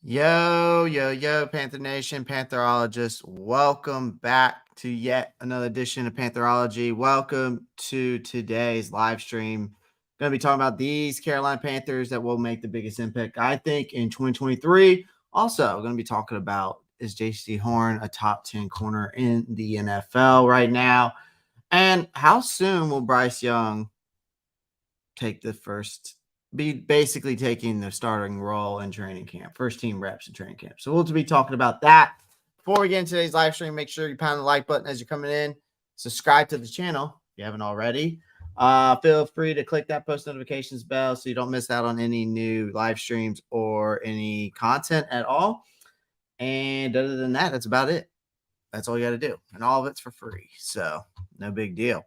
Yo, Panther Nation, Pantherologists. Welcome back to yet another edition of Pantherology. Welcome to today's live stream. Going to be talking about these Carolina Panthers that will make the biggest impact, I think, in 2023. Also, going to be talking about is JC Horn a top 10 corner in the NFL right now? And how soon will Bryce Young take the first be basically taking the starting role in training camp, first team reps in training camp. So we'll be talking about that. Before we get into today's live stream, make sure you pound the like button as you're coming in. Subscribe to the channel if you haven't already. Feel free to click that post notifications bell so you don't miss out on any new live streams or any content at all. And other than that, that's about it. That's all you got to do. And all of it's for free. So no big deal.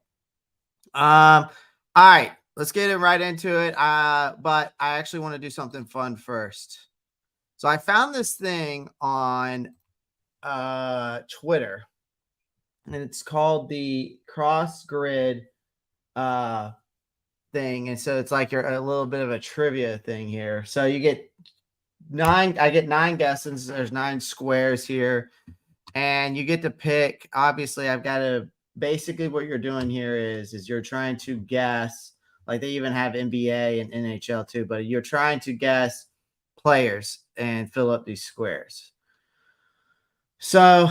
All right. Let's get it right into it. But I actually want to do something fun first. So I found this thing on Twitter, and it's called the cross grid thing. And so it's like a little bit of a trivia thing here. So you get I get 9 guesses. There's 9 squares here, and you get to pick. Obviously, I've got to basically what you're doing here is you're trying to guess. Like they even have NBA and NHL too, but you're trying to guess players and fill up these squares. So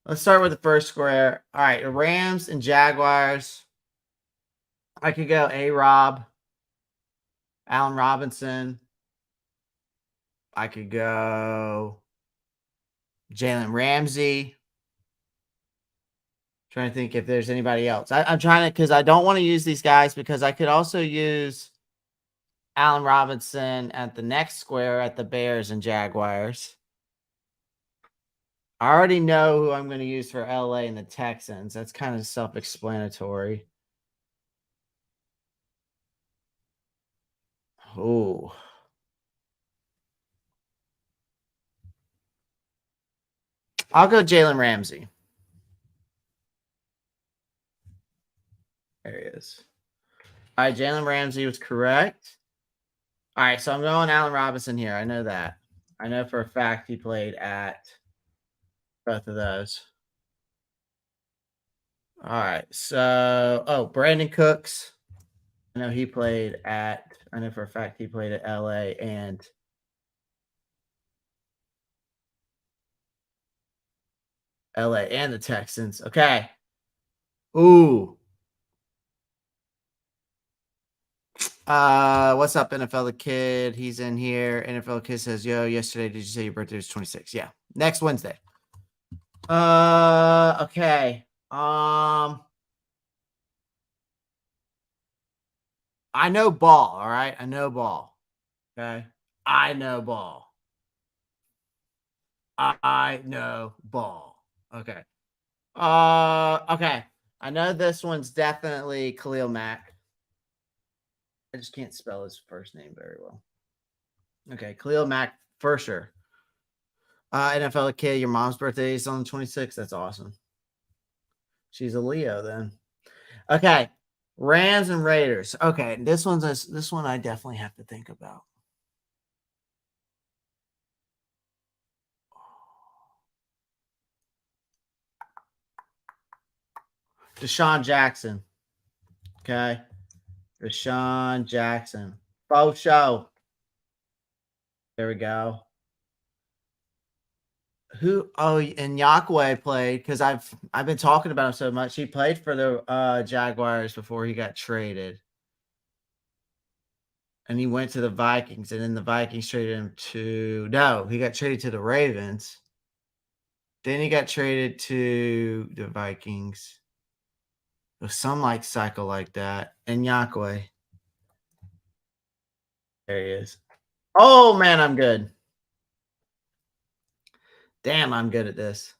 let's start with the first square. All right, Rams and Jaguars. I could go Ropp, Allen Robinson. I could go Jalen Ramsey. Trying to think if there's anybody else. I'm trying to, because I don't want to use these guys because I could also use Allen Robinson at the next square at the Bears and Jaguars. I already know who I'm going to use for LA and the Texans. That's kind of self-explanatory. Oh. I'll go Jalen Ramsey. There he is. All right, Jalen Ramsey was correct. All right, so I'm going Allen Robinson here. I know that. I know for a fact he played at both of those. All right, so Brandon Cooks. I know for a fact he played at LA and the Texans. Okay. Ooh. What's up, NFL the Kid? He's in here. NFL Kid says, yo, yesterday, did you say your birthday was 26? Yeah. Next Wednesday. Okay. I know ball, all right? I know ball. Okay. I know ball. I know ball. Okay. Okay. I know this one's definitely Khalil Mack. I just can't spell his first name very well. Okay, Khalil Mack for sure. NFL kid, your mom's birthday is on the 26th. That's awesome. She's a Leo then. Okay. Rams and Raiders. Okay, this one I definitely have to think about. Deshaun Jackson. Okay. Deshaun Jackson. Faux show. There we go. And Yahweh played because I've been talking about him so much. He played for the Jaguars before he got traded. And he went to the Vikings, and then the Vikings traded him he got traded to the Ravens. Then he got traded to the Vikings. It was some cycle like that. And Yahweh. There he is. Oh man, I'm good. Damn, I'm good at this.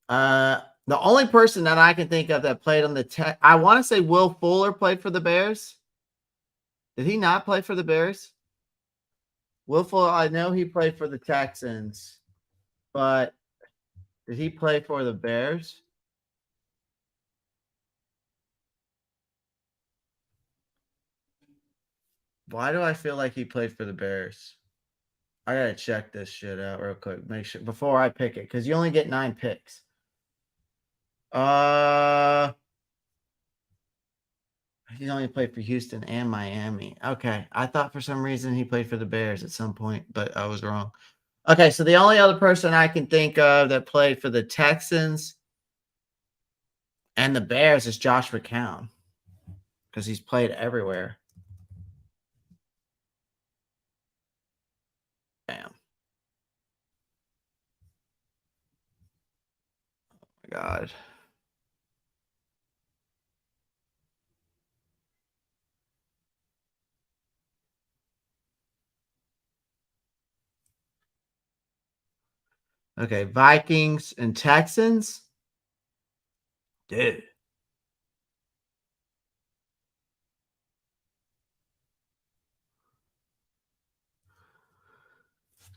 The only person that I can think of that played on the I want to say Will Fuller played for the Bears. Did he not play for the Bears? Will Fuller, I know he played for the Texans, but did he play for the Bears? Why do I feel like he played for the Bears? I gotta check this shit out real quick. Make sure before I pick it, because you only get 9 picks. Uh He's only played for Houston and Miami. Okay. I thought for some reason he played for the Bears at some point, but I was wrong. Okay, so the only other person I can think of that played for the Texans and the Bears is Josh McCown because he's played everywhere. Damn. Oh my God. Okay, Vikings and Texans. Dude.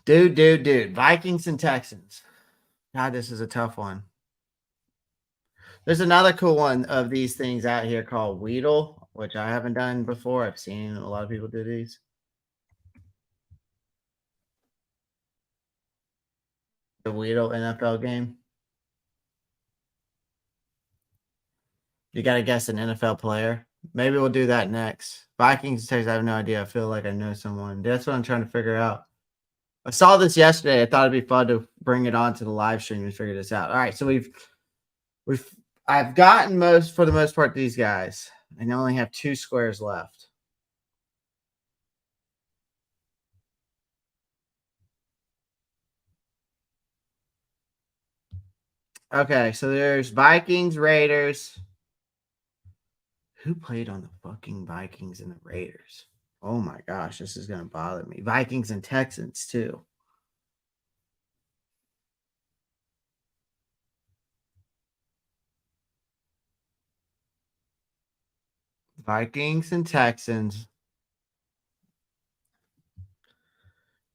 Dude. Vikings and Texans. God, this is a tough one. There's another cool one of these things out here called Weedle, which I haven't done before. I've seen a lot of people do these. The Weedle NFL game. You got to guess an NFL player. Maybe we'll do that next. Vikings, Texans, I have no idea. I feel like I know someone. That's what I'm trying to figure out. I saw this yesterday. I thought it'd be fun to bring it on to the live stream and figure this out. All right, so we've I've gotten most for the most part these guys, and I only have 2 squares left. Okay, so there's Vikings, Raiders. Who played on the fucking Vikings and the Raiders? Oh my gosh, this is gonna bother me. Vikings and Texans too. Vikings and Texans.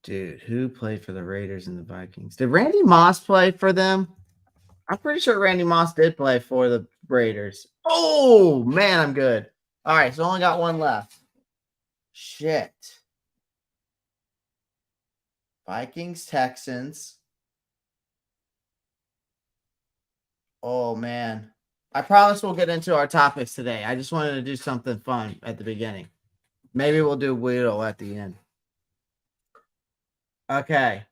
Dude, who played for the Raiders and the Vikings? Did Randy Moss play for them? I'm pretty sure Randy Moss did play for the Raiders. Oh, man, I'm good. All right, so only got one left. Shit. Vikings, Texans. Oh, man. I promise we'll get into our topics today. I just wanted to do something fun at the beginning. Maybe we'll do Weedle at the end. Okay.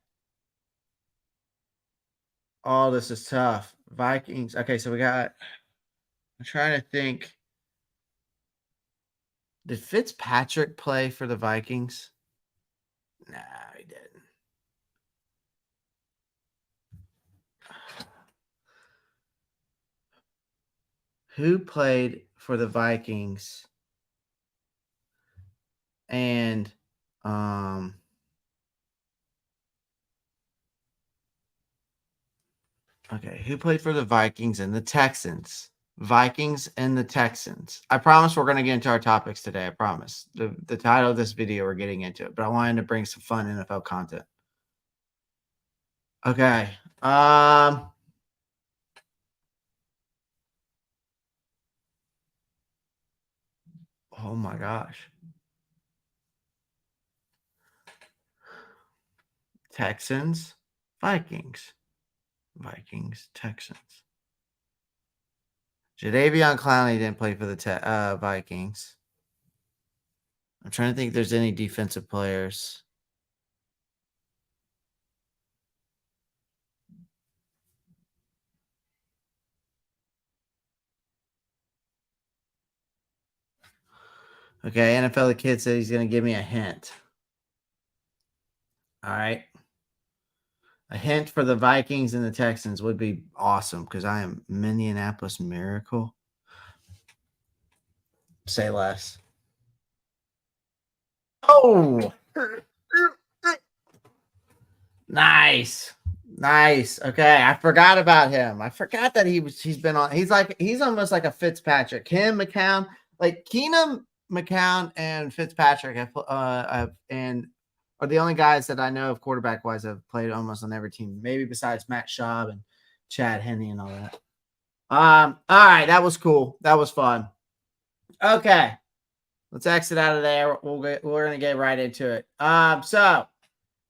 Oh, this is tough. Vikings. Okay, so we got. I'm trying to think. Did Fitzpatrick play for the Vikings? Nah, he didn't. Who played for the Vikings? And okay, who played for the Vikings and the Texans? Vikings and the Texans. I promise we're going to get into our topics today. I promise. The title of this video, we're getting into it, but I wanted to bring some fun NFL content. Okay. Oh my gosh. Texans, Vikings, Texans. Jadeveon Clowney didn't play for the Vikings. I'm trying to think if there's any defensive players. Okay, NFL the kid said he's going to give me a hint. All right. A hint for the Vikings and the Texans would be awesome because I am Minneapolis Miracle. Say less. Oh, nice. Nice. Okay. I forgot about him. I forgot that he's been on. He's almost like a Fitzpatrick. Him, McCown, like Keenum, McCown, and Fitzpatrick and are the only guys that I know of quarterback wise have played almost on every team, maybe besides Matt Schaub and Chad Henne and all that. All right, that was cool. That was fun. Okay. let's exit out of there. We're going to get right into it. So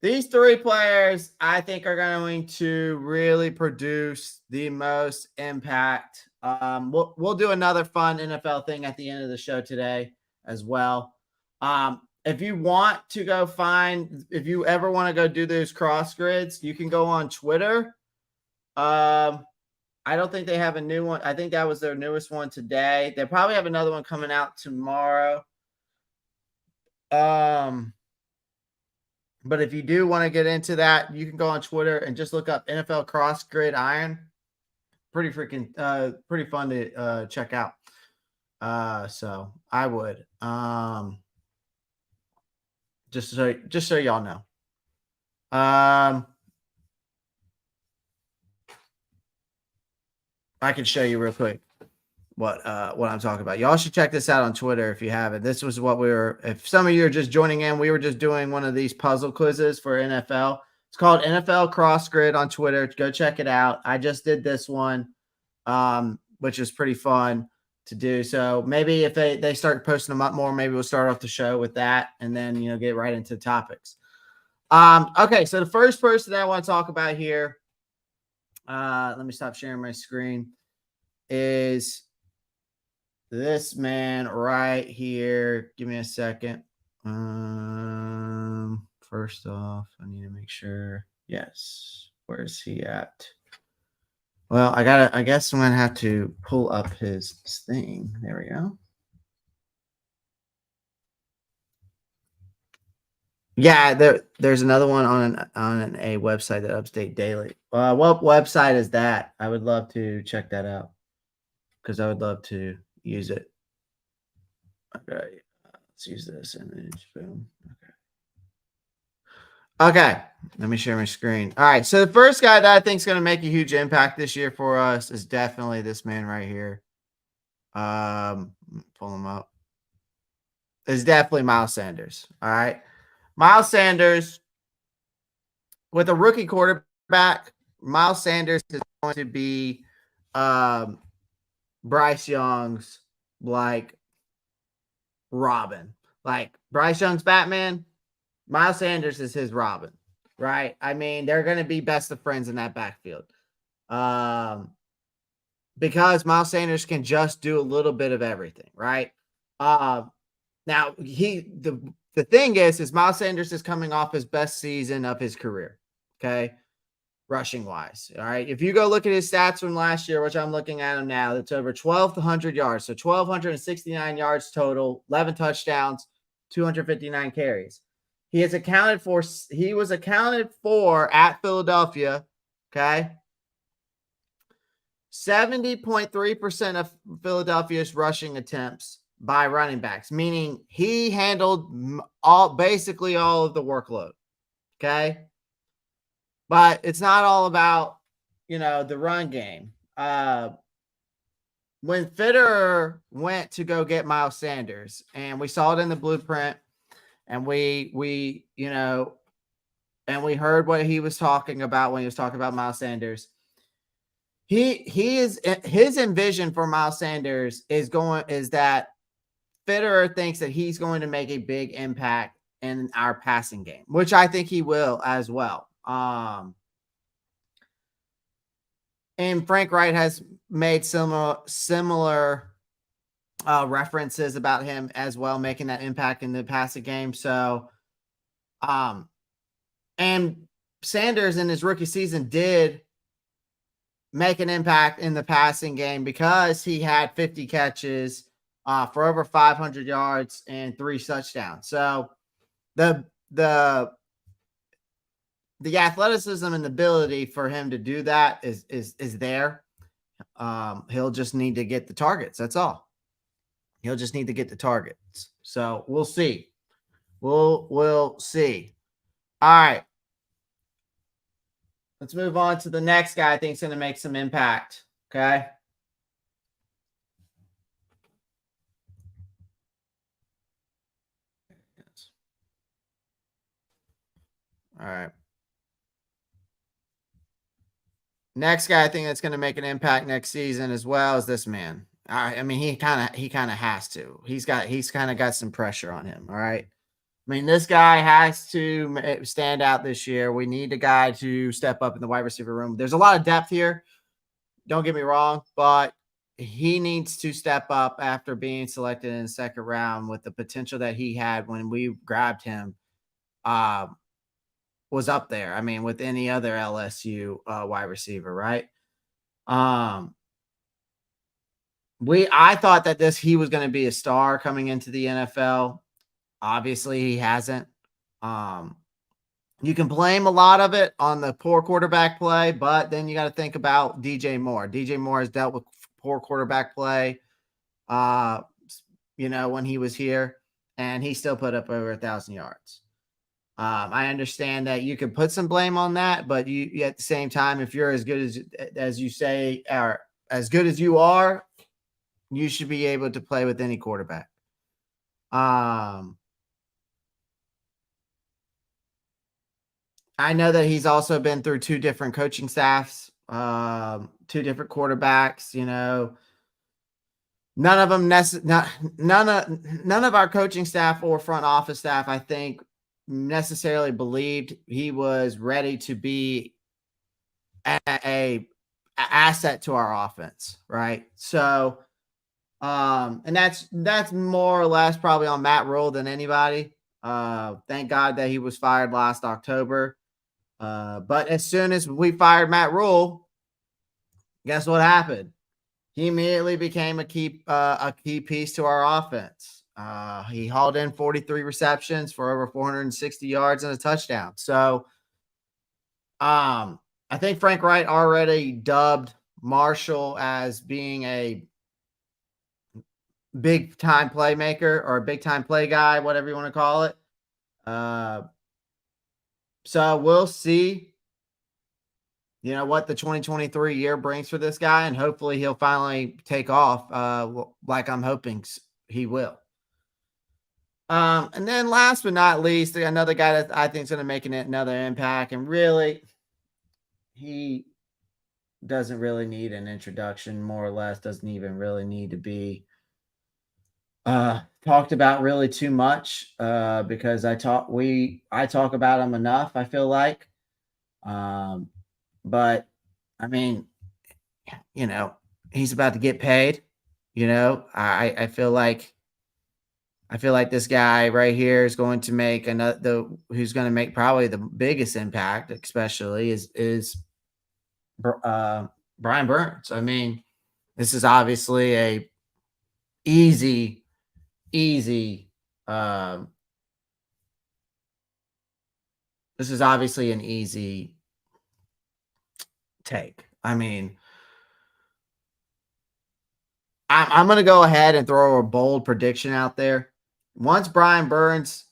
these three players, I think, are going to really produce the most impact. We'll do another fun NFL thing at the end of the show today as well. If you want to go if you ever want to go do those cross grids, you can go on Twitter. I don't think they have a new one. I think that was their newest one today. They probably have another one coming out tomorrow. But if you do want to get into that, you can go on Twitter and just look up NFL Cross Grid Iron. Pretty fun to check out. So I would just so y'all know. I can show you real quick what I'm talking about. Y'all should check this out on Twitter if you haven't. This was what if some of you are just joining in, we were just doing one of these puzzle quizzes for NFL. It's called NFL Cross Grid on Twitter. Go check it out. I just did this one, which is pretty fun to do. So maybe if they start posting them up more, maybe we'll start off the show with that and then, get right into the topics. Okay, so the first person that I want to talk about here, let me stop sharing my screen, is this man right here. Give me a second. First off, I need to make sure. Yes. Where is he at? Well, I guess I'm gonna have to pull up his thing. There we go. Yeah, there's another one on a website that updates daily. What website is that? I would love to check that out because I would love to use it. Okay, let's use this image. Boom. Okay, let me share my screen. All right, so the first guy that I think is going to make a huge impact this year for us is definitely this man right here. Pull him up. It's definitely Miles Sanders. All right. Miles Sanders, with a rookie quarterback, Miles Sanders is going to be Bryce Young's Robin. Like Bryce Young's Batman, Miles Sanders is his Robin, right? I mean, they're going to be best of friends in that backfield. Because Miles Sanders can just do a little bit of everything, right? Now the thing is Miles Sanders is coming off his best season of his career, okay, rushing wise. All right, if you go look at his stats from last year, which I'm looking at him now, that's over 1,200 yards, so 1,269 yards total, 11 touchdowns, 259 carries. He was accounted for at Philadelphia, okay. 70.3% of Philadelphia's rushing attempts by running backs, meaning he handled basically all of the workload. Okay. But it's not all about, the run game. When Fitterer went to go get Miles Sanders, and we saw it in the blueprint, and we heard what he was talking about when he was talking about Miles Sanders. His envision for Miles Sanders is that Fitterer thinks that he's going to make a big impact in our passing game, which I think he will as well. And Frank Wright has made similar references about him as well, making that impact in the passing game. So, and Sanders in his rookie season did make an impact in the passing game because he had 50 catches for over 500 yards and 3 touchdowns. So the athleticism and the ability for him to do that is there. He'll just need to get the targets. That's all. He'll just need to get the targets. So we'll see. We'll see. All right. Let's move on to the next guy I think is going to make some impact. Okay. All right. Next guy I think that's going to make an impact next season as well is this man. I mean, he kind of has to. He's kind of got some pressure on him. All right. I mean, this guy has to stand out this year. We need a guy to step up in the wide receiver room. There's a lot of depth here. Don't get me wrong, but he needs to step up after being selected in the second round with the potential that he had when we grabbed him. Uh, was up there. I mean, with any other LSU wide receiver, right? Um, I thought that this he was going to be a star coming into the NFL. Obviously, he hasn't. Um, you can blame a lot of it on the poor quarterback play, but then you got to think about DJ Moore. DJ Moore has dealt with poor quarterback play, uh, when he was here, and he still put up over 1,000 yards. I understand that you can put some blame on that, but you at the same time, if you're as good as you say, or as good as you are, you should be able to play with any quarterback. I know that he's also been through two different coaching staffs, two different quarterbacks. None of them none of our coaching staff or front office staff, I think, necessarily believed he was ready to be a asset to our offense, right? So, and that's more or less probably on Matt Rule than anybody. Thank God that he was fired last October. But as soon as we fired Matt Rule, guess what happened? He immediately became a key piece to our offense. He hauled in 43 receptions for over 460 yards and a touchdown. So, I think Frank Wright already dubbed Marshall as being a big time playmaker or a big time play guy, whatever you want to call it. Uh, so we'll see, what the 2023 year brings for this guy, and hopefully he'll finally take off, like I'm hoping he will. And then last but not least, another guy that I think is going to make another impact, and really, he doesn't really need an introduction, more or less, doesn't even really need to be talked about really too much, because I talk about him enough, I feel like. But I mean, you know, he's about to get paid. I feel like this guy right here is going to make who's going to make probably the biggest impact, especially is Brian Burns. I mean, this is obviously a easy, easy. Um, this is obviously an easy take. I mean, I'm going to go ahead and throw a bold prediction out there. Once Brian Burns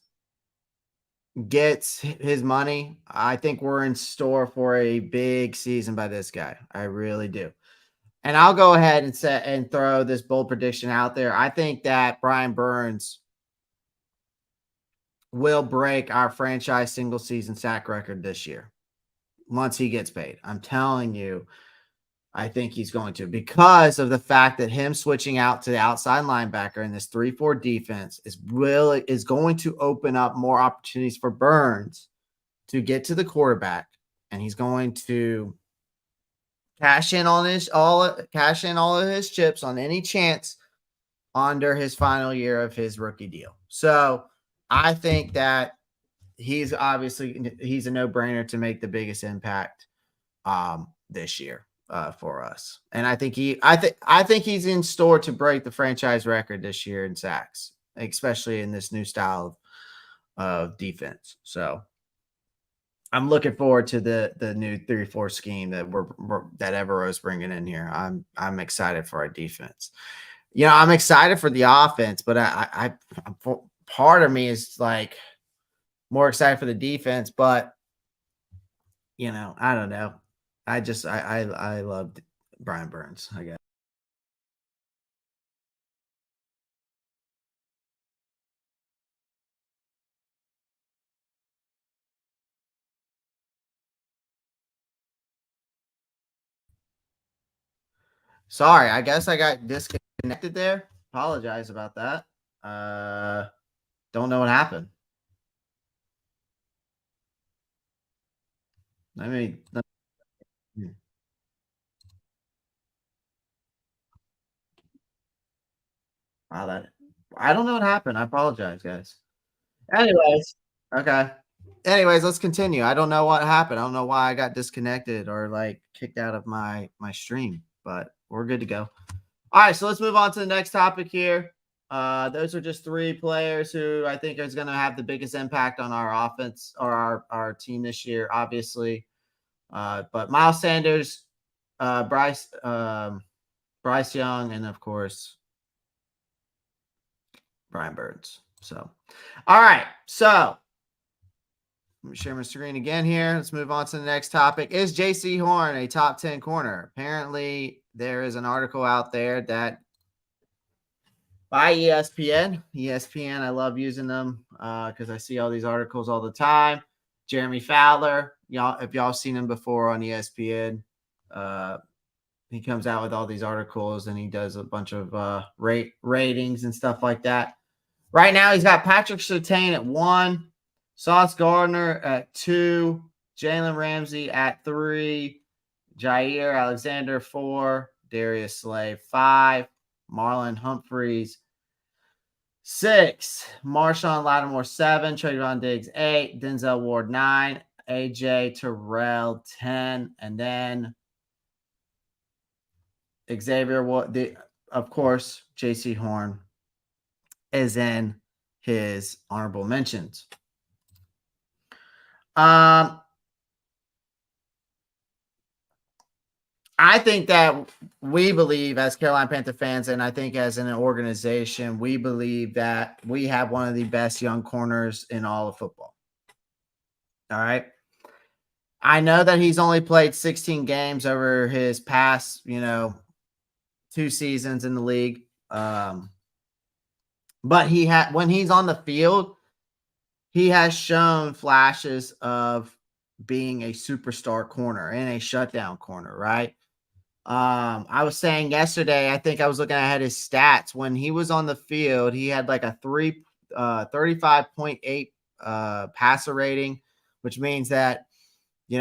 gets his money, I think we're in store for a big season by this guy. I really do. And I'll go ahead and throw this bold prediction out there. I think that Brian Burns will break our franchise single season sack record this year once he gets paid. I'm telling you, I think he's going to, because of the fact that him switching out to the outside linebacker in this 3-4 defense is going to open up more opportunities for Burns to get to the quarterback, and he's going to cash in all of his chips on any chance under his final year of his rookie deal. So I think that he's a no-brainer to make the biggest impact this year for us. And I think he's in store to break the franchise record this year in sacks, especially in this new style of defense. So I'm looking forward to the new 3-4 scheme that that Evero's bringing in here. I'm excited for our defense. I'm excited for the offense, but part of me is like more excited for the defense, but I don't know. I loved Brian Burns, I guess. Sorry, I guess I got disconnected. Connected there. Apologize about that. Don't know what happened. Let me. Wow, that I don't know what happened. I apologize, guys. Anyways, okay. Anyways, let's continue. I don't know what happened. I don't know why I got disconnected or like kicked out of my stream, but we're good to go. All right, so let's move on to the next topic here. Those are just three players who I think is going to have the biggest impact on our offense or our team this year, obviously. But Miles Sanders, Bryce Young, and of course Brian Burns. So, all right, so let me share my screen again here. Let's move on to the next topic. Is J.C. Horn a top 10 corner? Apparently, there is an article out there that by ESPN. ESPN, I love using them because I see all these articles all the time. Jeremy Fowler, y'all, if y'all seen him before on ESPN, uh, he comes out with all these articles and he does a bunch of ratings and stuff like that. Right now, he's got Patrick Surtain at 1, Sauce Gardner at 2, Jalen Ramsey at 3, Jair Alexander 4, Darius Slay 5, Marlon Humphreys 6, Marshawn Lattimore 7, Trayvon Diggs 8, Denzel Ward 9, AJ Terrell 10, and then Xavier of course, JC Horn is in his honorable mentions. I think that we believe as Carolina Panther fans, and I think as an organization, we believe that we have one of the best young corners in all of football. All right. I know that he's only played 16 games over his past, 2 seasons in the league. But when he's on the field, he has shown flashes of being a superstar corner and a shutdown corner, right? I was saying yesterday, I think I was looking at his stats. When he was on the field, he had like a 35.8 passer rating, which means that, he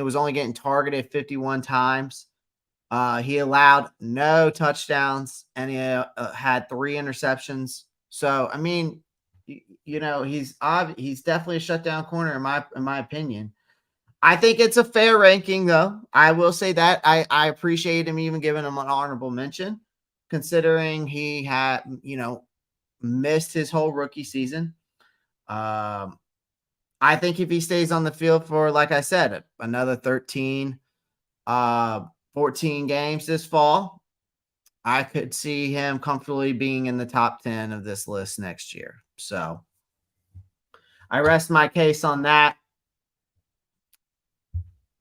was only getting targeted 51 times. He allowed no touchdowns and he had 3 interceptions. So, I mean, he's definitely a shutdown corner in my opinion. I think it's a fair ranking, though. I will say that I appreciate him even giving him an honorable mention, considering he had missed his whole rookie season. I think if he stays on the field for, like I said, another 13, 14 games this fall, I could see him comfortably being in the top 10 of this list next year. So I rest my case on that.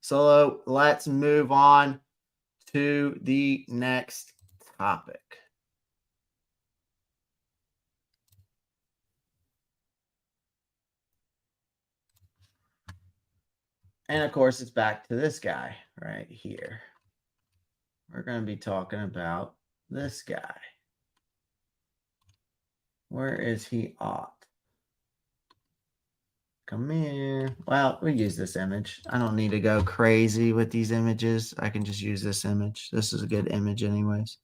So let's move on to the next topic. And of course, it's back to this guy right here. We're going to be talking about this guy. Where is he at? Come here. Well, we use this image. I don't need to go crazy with these images. I can just use this image. This is a good image anyways.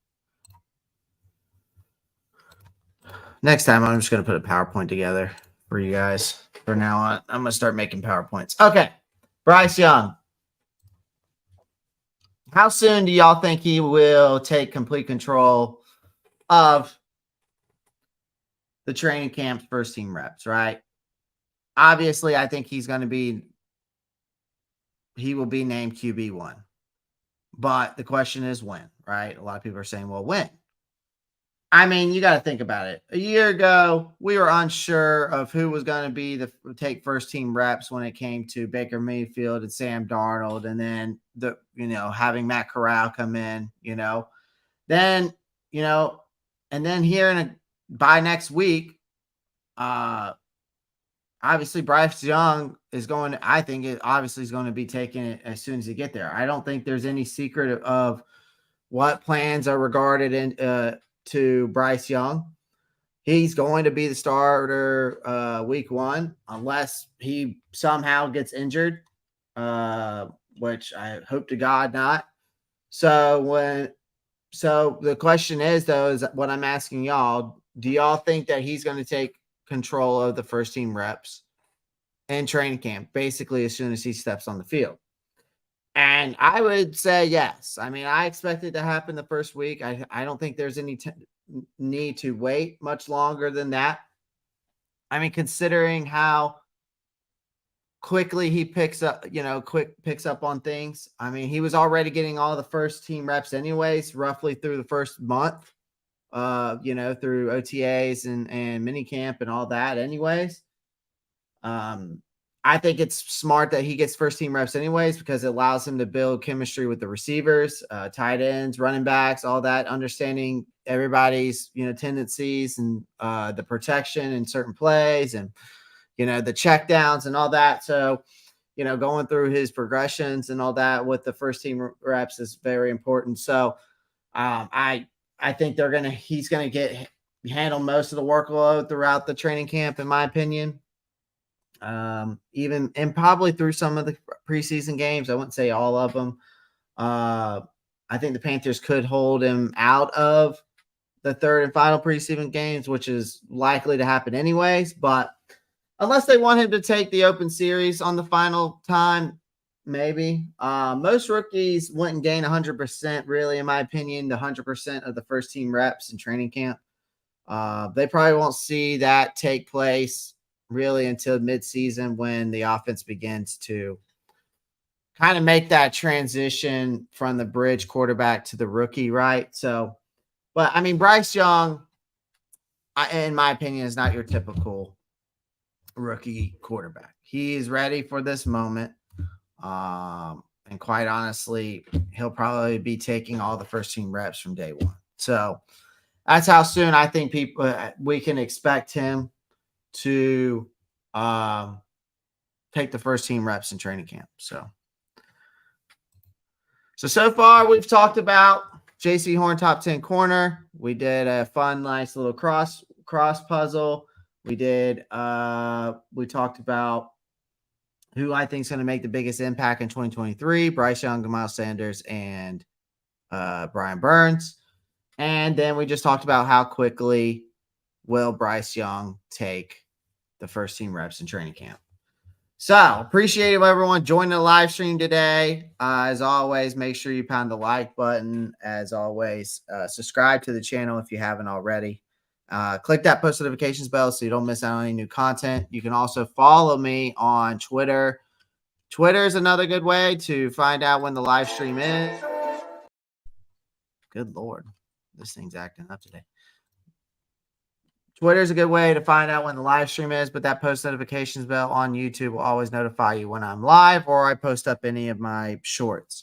Next time, I'm just going to put a PowerPoint together for you guys. For now on, I'm going to start making PowerPoints. Okay. Bryce Young. How soon do y'all think he will take complete control of the training camp's first team reps, right? Obviously, I think he will be named QB1. But the question is when, right? A lot of people are saying, well, when? I mean, you got to think about it. A year ago, we were unsure of who was going to be take first team reps when it came to Baker Mayfield and Sam Darnold, and then having Matt Corral come in, then and then here by next week, obviously Bryce Young is going. I think it obviously is going to be taking it as soon as he get there. I don't think there's any secret of what plans are regarded in to Bryce Young. He's going to be the starter week 1 unless he somehow gets injured, which I hope to God not. So the question is, though, is what I'm asking y'all: do y'all think that he's going to take control of the first team reps in training camp, basically as soon as he steps on the field? And I would say yes. I mean, I expect it to happen the first week. I don't think there's any need to wait much longer than that. I mean, considering how quickly he picks up on things. I mean, he was already getting all the first team reps anyways, roughly through the first month, through OTAs and mini camp and all that anyways. I think it's smart that he gets first team reps anyways, because it allows him to build chemistry with the receivers, tight ends, running backs, all that, understanding everybody's, tendencies and the protection in certain plays and, the check downs and all that. So, going through his progressions and all that with the first team reps is very important. So I think he's going to handle most of the workload throughout the training camp, in my opinion. Even and probably through some of the preseason games. I wouldn't say all of them. I think the Panthers could hold him out of the third and final preseason games, which is likely to happen anyways. But unless they want him to take the open series on the final time, maybe. Most rookies wouldn't gain 100%, really, in my opinion, the 100% of the first team reps in training camp. They probably won't see that take place really until midseason, when the offense begins to kind of make that transition from the bridge quarterback to the rookie, right? So, but I mean, Bryce Young, in my opinion, is not your typical rookie quarterback. He is ready for this moment. And quite honestly, he'll probably be taking all the first team reps from day one. So that's how soon I think we can expect him to take the first team reps in training camp. So far we've talked about JC Horn top 10 corner. We did a fun, nice little cross puzzle. We talked about who I think is going to make the biggest impact in 2023, Bryce Young, Miles Sanders, and Brian Burns. And then we just talked about how quickly will Bryce Young take the first team reps in training camp. So appreciate everyone joining the live stream today. As always, make sure you pound the like button. As always, subscribe to the channel if you haven't already. Click that post notifications bell so you don't miss out on any new content. You can also follow me on Twitter. Twitter is another good way to find out when the live stream is. Good Lord, this thing's acting up today. Twitter is a good way to find out when the live stream is, but that post notifications bell on YouTube will always notify you when I'm live or I post up any of my shorts.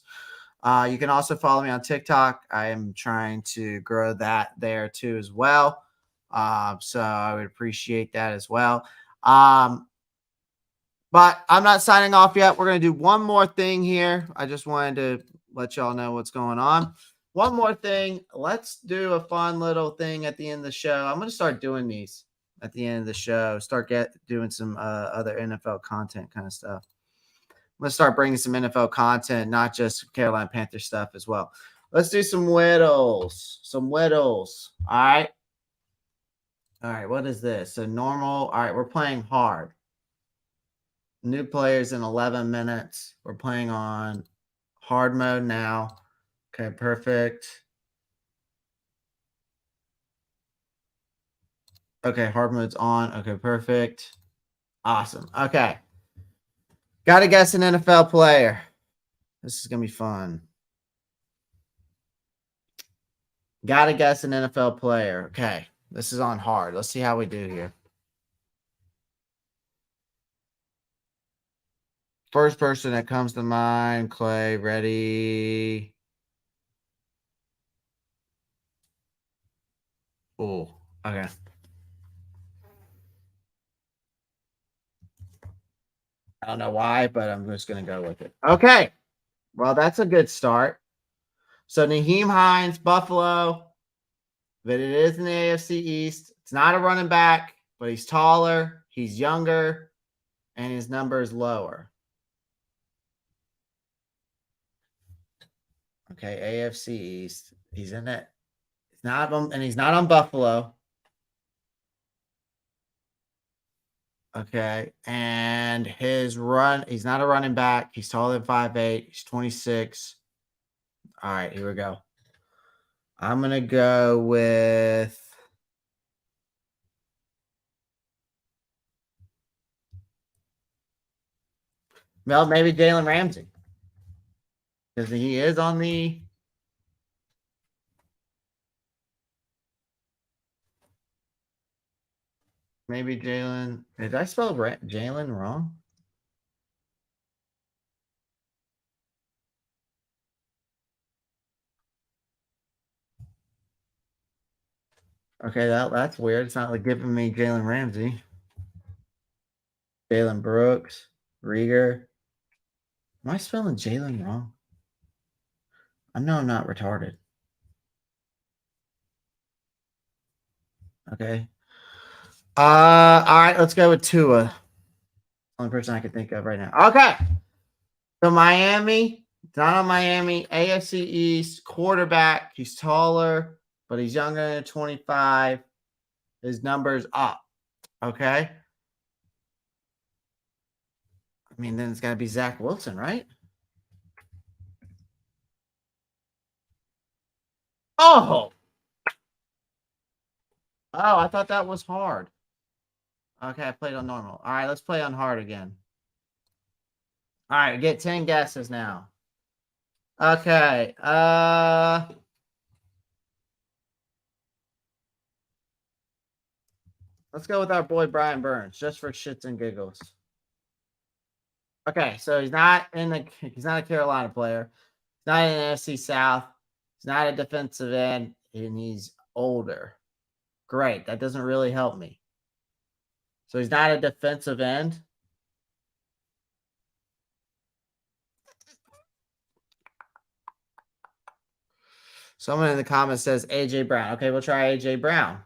You can also follow me on TikTok. I am trying to grow that there too as well. So I would appreciate that as well. But I'm not signing off yet. We're going to do one more thing here. I just wanted to let y'all know what's going on. One more thing. Let's do a fun little thing at the end of the show. I'm going to start doing these at the end of the show. Doing some other NFL content kind of stuff. I'm going to start bringing some NFL content, not just Carolina Panthers stuff as well. Let's do some whittles. All right. All right. What is this? So normal. All right. We're playing hard. New players in 11 minutes. We're playing on hard mode now. Okay, perfect. Okay, hard mode's on. Okay, perfect. Awesome. Okay. Got to guess an NFL player. This is going to be fun. Got to guess an NFL player. Okay, this is on hard. Let's see how we do here. First person that comes to mind, Clay, ready? Oh, okay. I don't know why, but I'm just going to go with it. Okay. Well, that's a good start. So Naheem Hines, Buffalo, but it is in the AFC East. It's not a running back, but he's taller, he's younger, and his number is lower. Okay, AFC East. He's in it. He's not on, and he's not on Buffalo. Okay, and his run, he's not a running back. He's taller than 5'8". He's 26. All right, here we go. I'm going to go with well, maybe Jalen Ramsey. Because he is on the maybe Jalen. Did I spell Jalen wrong? Okay, that's weird. It's not like giving me Jalen Ramsey. Jalen Brooks, Rieger. Am I spelling Jalen wrong? I know I'm not retarded. Okay. All right, let's go with Tua. Only person I can think of right now. Okay. So Miami, not on Miami, AFC East, quarterback. He's taller, but he's younger than 25. His number's up. Okay. I mean, then it's got to be Zach Wilson, right? Oh, I thought that was hard. Okay, I played on normal. All right, let's play on hard again. All right, get 10 guesses now. Okay. Let's go with our boy Brian Burns, just for shits and giggles. Okay, so he's not a Carolina player. He's not in the NFC South. He's not a defensive end, and he's older. Great. That doesn't really help me. So he's not a defensive end. Someone in the comments says AJ Brown. Okay, we'll try AJ Brown.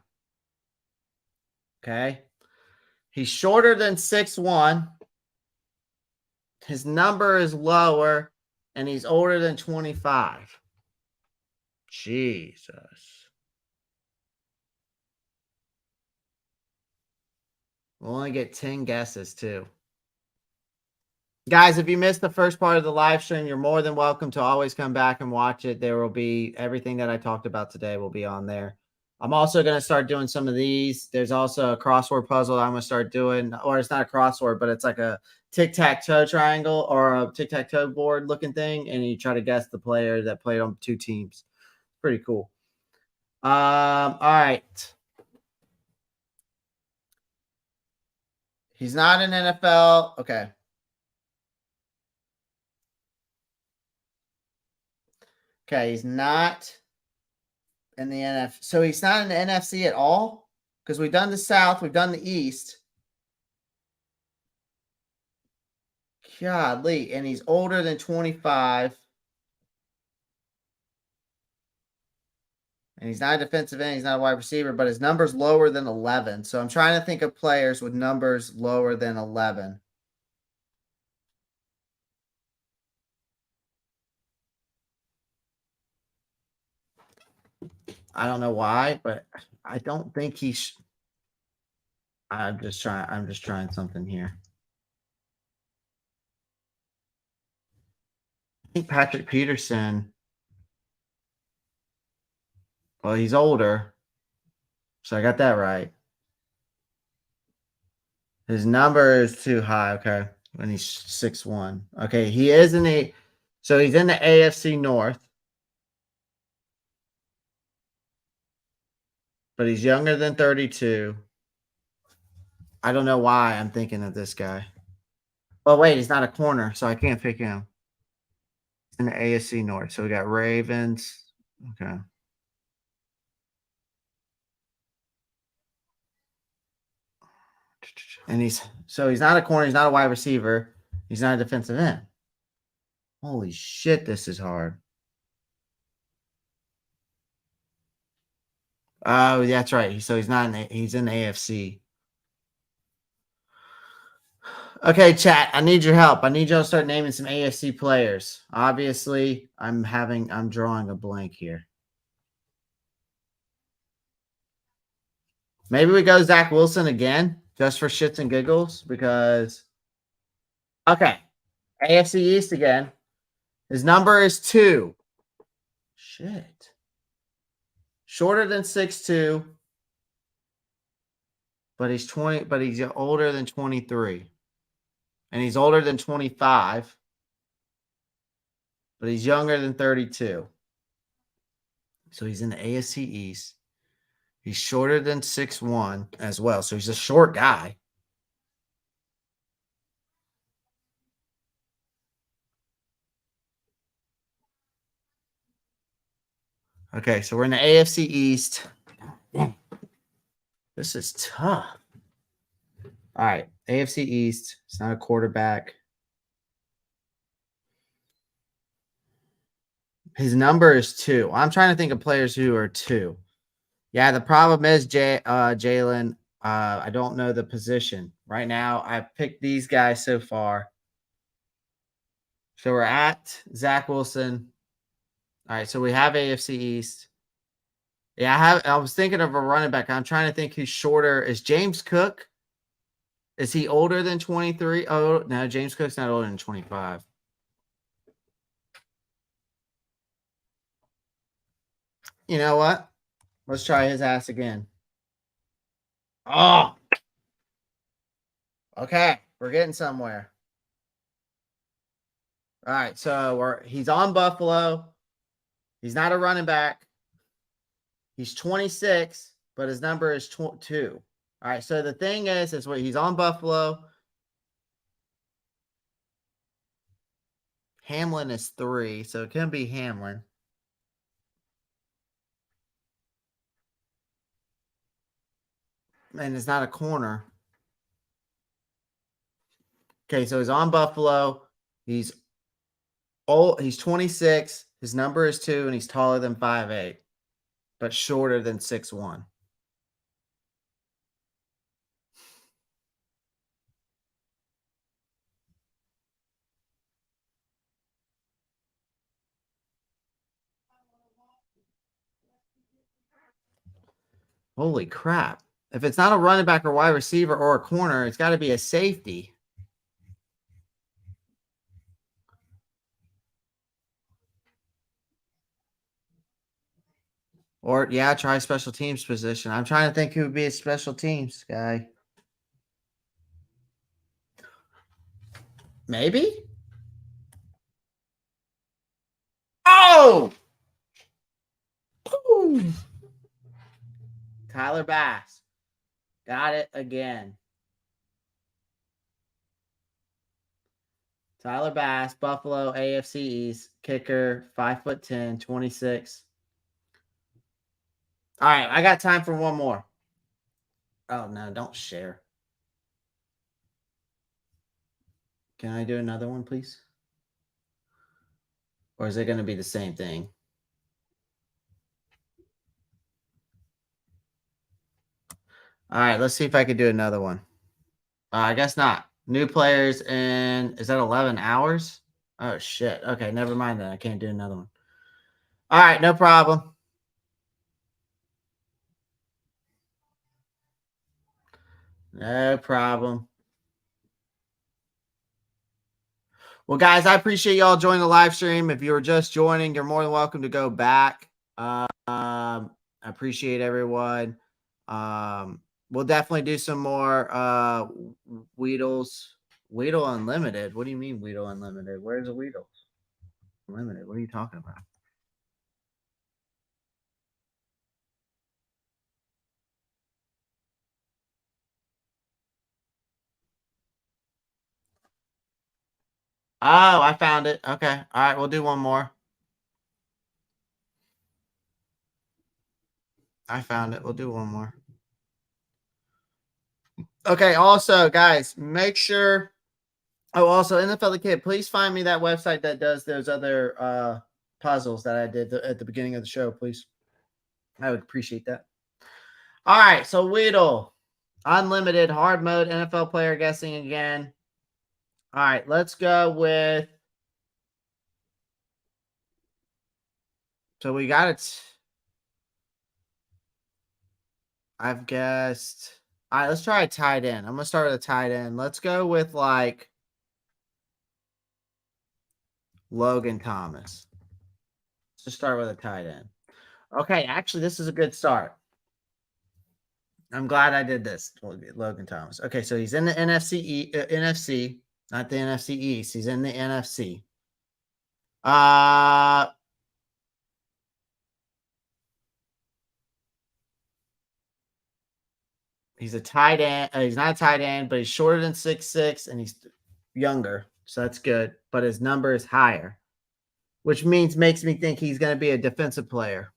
Okay. He's shorter than 6'1". His number is lower, and he's older than 25. Jesus. We'll only get 10 guesses, too. Guys, if you missed the first part of the live stream, you're more than welcome to always come back and watch it. There will be everything that I talked about today will be on there. I'm also going to start doing some of these. There's also a crossword puzzle I'm going to start doing, or it's not a crossword, but it's like a tic-tac-toe triangle or a tic-tac-toe board looking thing, and you try to guess the player that played on two teams. Pretty cool. All right. He's not an NFL. Okay. Okay, he's not in the NFC. So he's not in the NFC at all? Because we've done the South, we've done the East. Godly. And he's older than 25. And he's not a defensive end. He's not a wide receiver, but his number's lower than 11. So I'm trying to think of players with numbers lower than 11. I don't know why, but I don't think he's. I'm just trying something here. I think Patrick Peterson. Well, he's older. So I got that right. His number is too high. Okay. When he's 6'1". Okay. He is in the. So he's in the AFC North. But he's younger than 32. I don't know why I'm thinking of this guy. Well, wait, he's not a corner, so I can't pick him. He's in the AFC North. So we got Ravens. Okay. And he's not a corner, he's not a wide receiver, he's not a defensive end. Holy shit, this is hard. Oh, that's right. So he's not he's in the AFC. Okay, chat. I need your help. I need y'all to start naming some AFC players. Obviously, I'm drawing a blank here. Maybe we go Zach Wilson again, just for shits and giggles, because okay. AFC East again. His number is 2. Shit. Shorter than 6'2", but he's older than 23. And he's older than 25, but he's younger than 32. So he's in the AFC East. He's shorter than 6'1" as well. So he's a short guy. Okay, so we're in the AFC East. This is tough. All right, AFC East. It's not a quarterback. His number is 2. I'm trying to think of players who are 2. Yeah, the problem is Jalen. I don't know the position right now. I've picked these guys so far. So we're at Zach Wilson. All right, so we have AFC East. Yeah, I was thinking of a running back. I'm trying to think who's shorter. Is James Cook? Is he older than 23? Oh, no, James Cook's not older than 25. You know what? Let's try his ass again. Oh, okay. We're getting somewhere. All right, so he's on Buffalo. He's not a running back. He's 26, but his number is 2. All right, so the thing is what he's on Buffalo. Hamlin is 3, so it can be Hamlin. And it's not a corner. Okay, so he's on Buffalo. He's old. He's 26. His number is 2, and he's taller than 5'8", but shorter than 6'1". Holy crap. If it's not a running back or wide receiver or a corner, it's got to be a safety. Or, yeah, try special teams position. I'm trying to think who would be a special teams guy. Maybe? Oh! Ooh. Tyler Bass. Got it again. Tyler Bass, Buffalo, AFC East, kicker, 5'10", 26. All right, I got time for one more. Oh, no, don't share. Can I do another one, please? Or is it going to be the same thing? All right, let's see if I can do another one. I guess not. New players in, is that 11 hours? Oh, shit. Okay, never mind then. I can't do another one. All right, no problem. No problem. Well, guys, I appreciate y'all joining the live stream. If you were just joining, you're more than welcome to go back. I appreciate everyone. We'll definitely do some more Weedles. Weedle Unlimited. What do you mean Weedle Unlimited? Where's the Weedle Unlimited? What are you talking about? Oh, I found it. Okay. All right, we'll do one more. I found it. We'll do one more. Okay. Also, guys, make sure. Oh, also, NFL the Kid, please find me that website that does those other puzzles that I did at the beginning of the show, please. I would appreciate that. All right, so Weedle, unlimited hard mode NFL player guessing again. All right, let's go with. So we got it. I've guessed. All right, let's try a tight end. I'm gonna start with a tight end. Let's go with like Logan Thomas. Let's just start with a tight end. Okay, actually, this is a good start. I'm glad I did this. Logan Thomas. Okay, so he's in the NFC, not the NFC East. He's in the NFC. Uh, he's a tight end. He's not a tight end, but he's shorter than 6'6", and he's younger, so that's good. But his number is higher, which makes me think he's going to be a defensive player.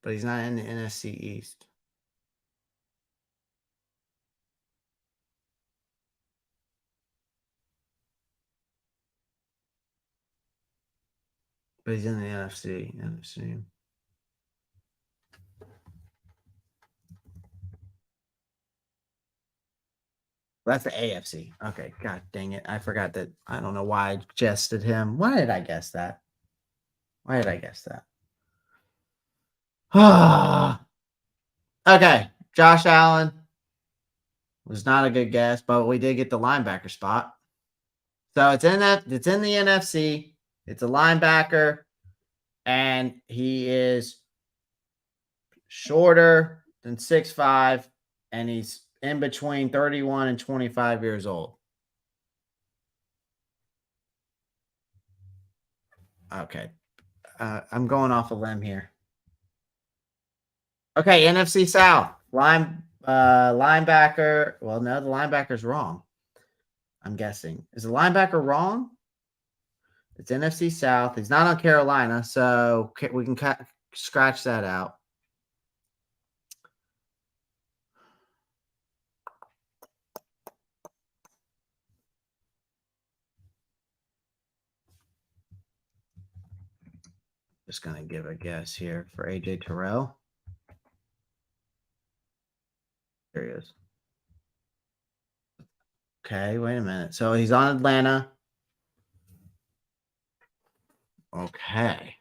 But he's not in the NFC East. But he's in the NFC. That's the AFC. Okay, god dang it. I forgot that. I don't know why I jested him. Why did I guess that? Why did I guess that? Okay, Josh Allen was not a good guess, but we did get the linebacker spot. So it's in the NFC. It's a linebacker, and he is shorter than 6'5", and he's in between 31 and 25 years old. Okay. I'm going off a limb here. Okay, NFC South. Linebacker. Well, no, the linebacker's wrong. I'm guessing. Is the linebacker wrong? It's NFC South. He's not on Carolina, so we can scratch that out. Just gonna give a guess here for AJ Terrell. There he is. Okay, wait a minute. So he's on Atlanta. Okay.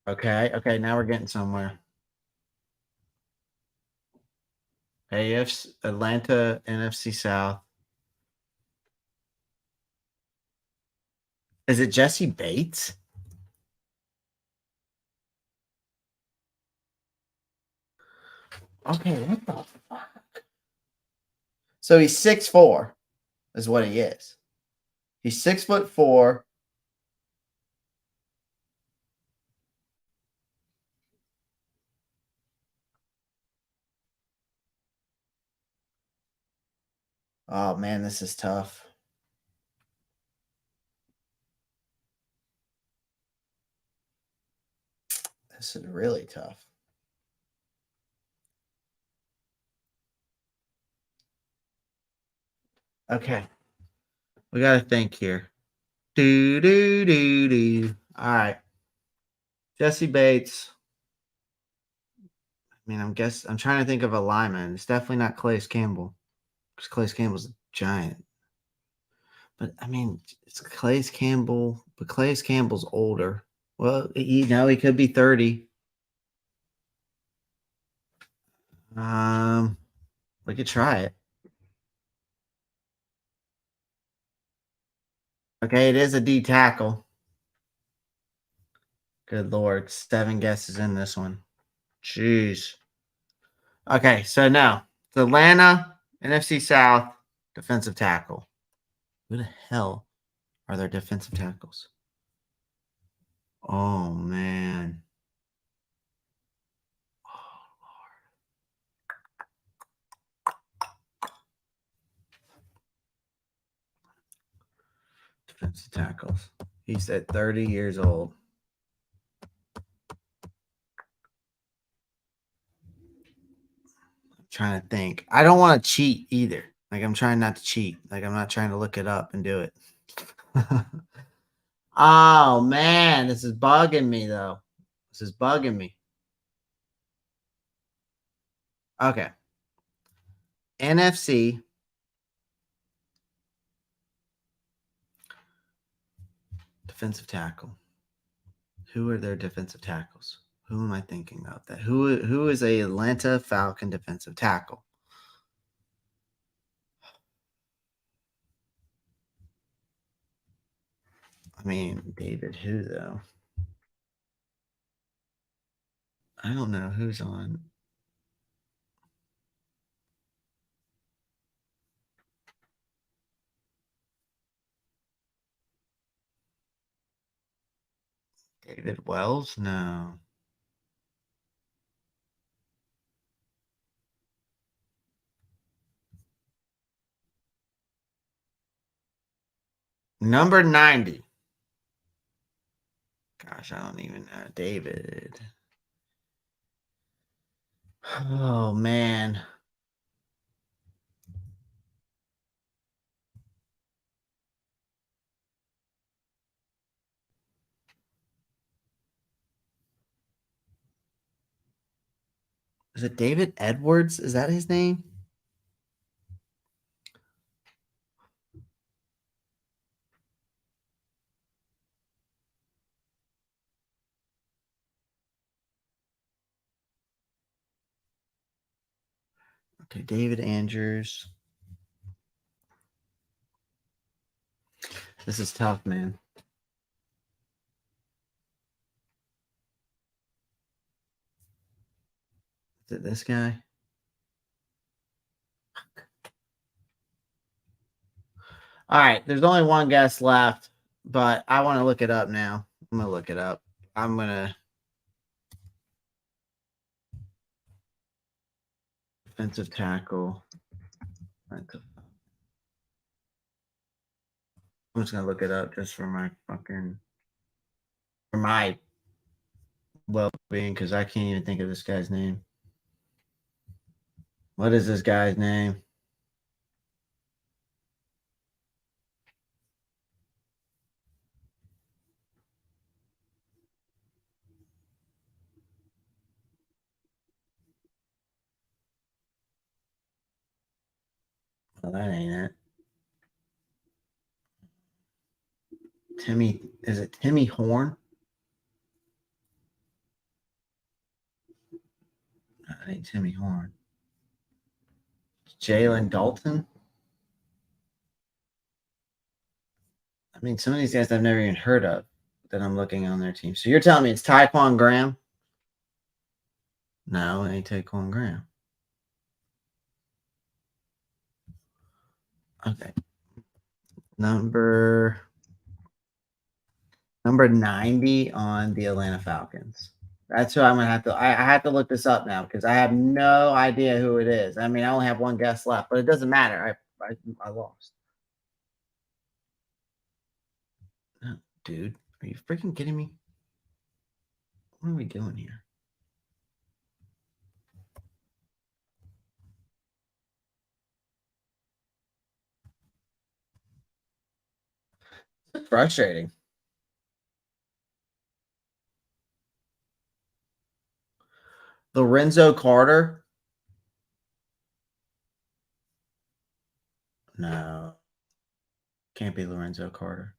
Okay. Now we're getting somewhere. AFC Atlanta, NFC South. Is it Jesse Bates? Okay, what the fuck? So he's 6'4", is what he is. He's 6'4". Oh man, this is tough. This is really tough. Okay. We got to think here. Do. All right. Jesse Bates. I mean, I'm trying to think of a lineman. It's definitely not Calais Campbell, because Calais Campbell's a giant. But I mean, it's Calais Campbell, but Calais Campbell's older. Well, he could be 30. We could try it. Okay, it is a D tackle. Good Lord. 7 guesses in this one. Jeez. Okay, so now it's Atlanta, NFC South, defensive tackle. Who the hell are their defensive tackles? Oh, man. Oh, defensive tackles. He's at 30 years old. I'm Trying to think. I don't want to cheat either. Like I'm trying not to cheat. Like I'm not trying to look it up and do it. Oh man, this is bugging me though. This is bugging me. Okay. NFC defensive tackle. Who are their defensive tackles? Who am I thinking of? That who is a Atlanta Falcon defensive tackle? I mean, David who though? I don't know who's on. David Wells? No. Number 90. Gosh, I don't even know. David. Oh man. Is it David Edwards? Is that his name? Okay, David Andrews. This is tough, man. Is it this guy? All right, there's only one guess left, but I want to look it up now. I'm gonna look it up. I'm gonna defensive tackle. I'm just gonna look it up just for my well-being because I can't even think of this guy's name. What is this guy's name? Well, that ain't it. Timmy, is it Timmy Horn? No, it ain't Timmy Horn. Jalen Dalton? I mean, some of these guys I've never even heard of that I'm looking on their team. So you're telling me it's Tyquan Graham? No, it ain't Tyquan Graham. Okay. Number 90 on the Atlanta Falcons. That's who I'm gonna have to. I have to look this up now because I have no idea who it is. I mean, I only have one guess left, but it doesn't matter. I lost. No, dude, are you freaking kidding me? What are we doing here? It's frustrating. Lorenzo Carter? No, can't be Lorenzo Carter.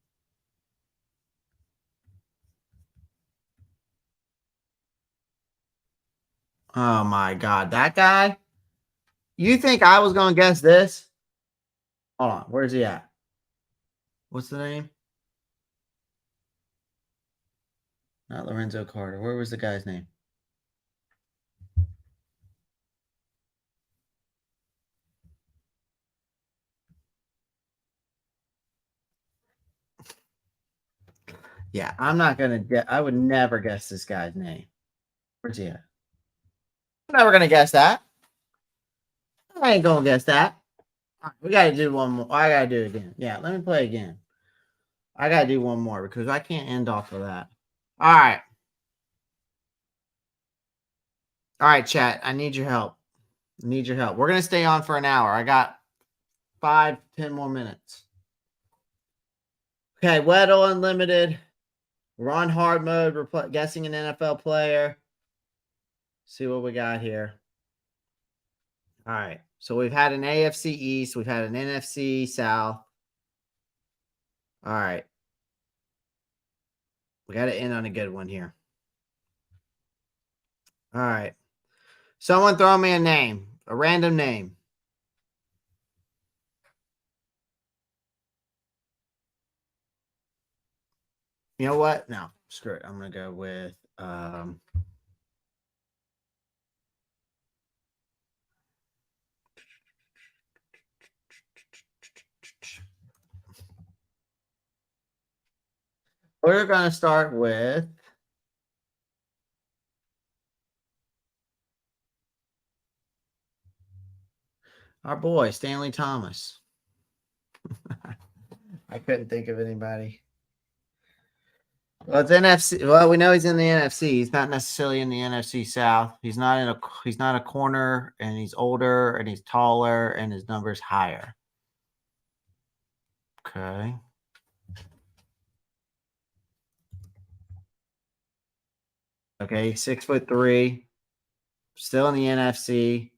Oh my god, that guy? You think I was gonna guess this? Hold on, where's he at? What's the name? Not Lorenzo Carter. Where was the guy's name? Yeah, I'm not gonna get. I would never guess this guy's name. Where's he at? I'm never gonna guess that. I ain't gonna guess that. All right, we gotta do one more. I gotta do it again. Yeah, let me play again. I gotta do one more because I can't end off of that. All right. All right, chat. I need your help. Need your help. We're going to stay on for an hour. I got 5-10 more minutes. Okay, Weddle Unlimited. We're on hard mode. We're guessing an NFL player. See what we got here. All right. So we've had an AFC East. We've had an NFC South. All right. We got to end on a good one here. All right. Someone throw me a name, a random name. You know what? No, screw it. I'm going to go with we're going to start with our boy, Stanley Thomas. I couldn't think of anybody. Well, it's NFC. Well, we know he's in the NFC. He's not necessarily in the NFC South. He's not a corner, and he's older, and he's taller, and his number's higher. Okay. Okay, 6'3", still in the NFC.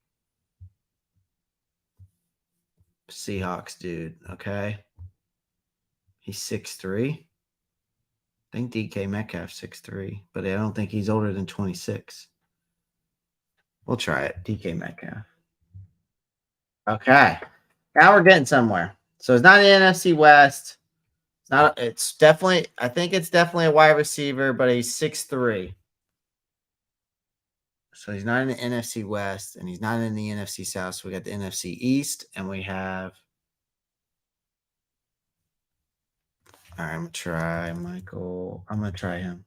Seahawks dude. Okay. He's 6'3". I think DK Metcalf's 6'3", but I don't think he's older than 26. We'll try it. DK Metcalf. Okay. Now we're getting somewhere. So it's not the NFC West. It's definitely, I think it's definitely a wide receiver, but he's 6'3". So he's not in the NFC West and he's not in the NFC South. So we got the NFC East and we have. All right, I'm going to try Michael. I'm going to try him.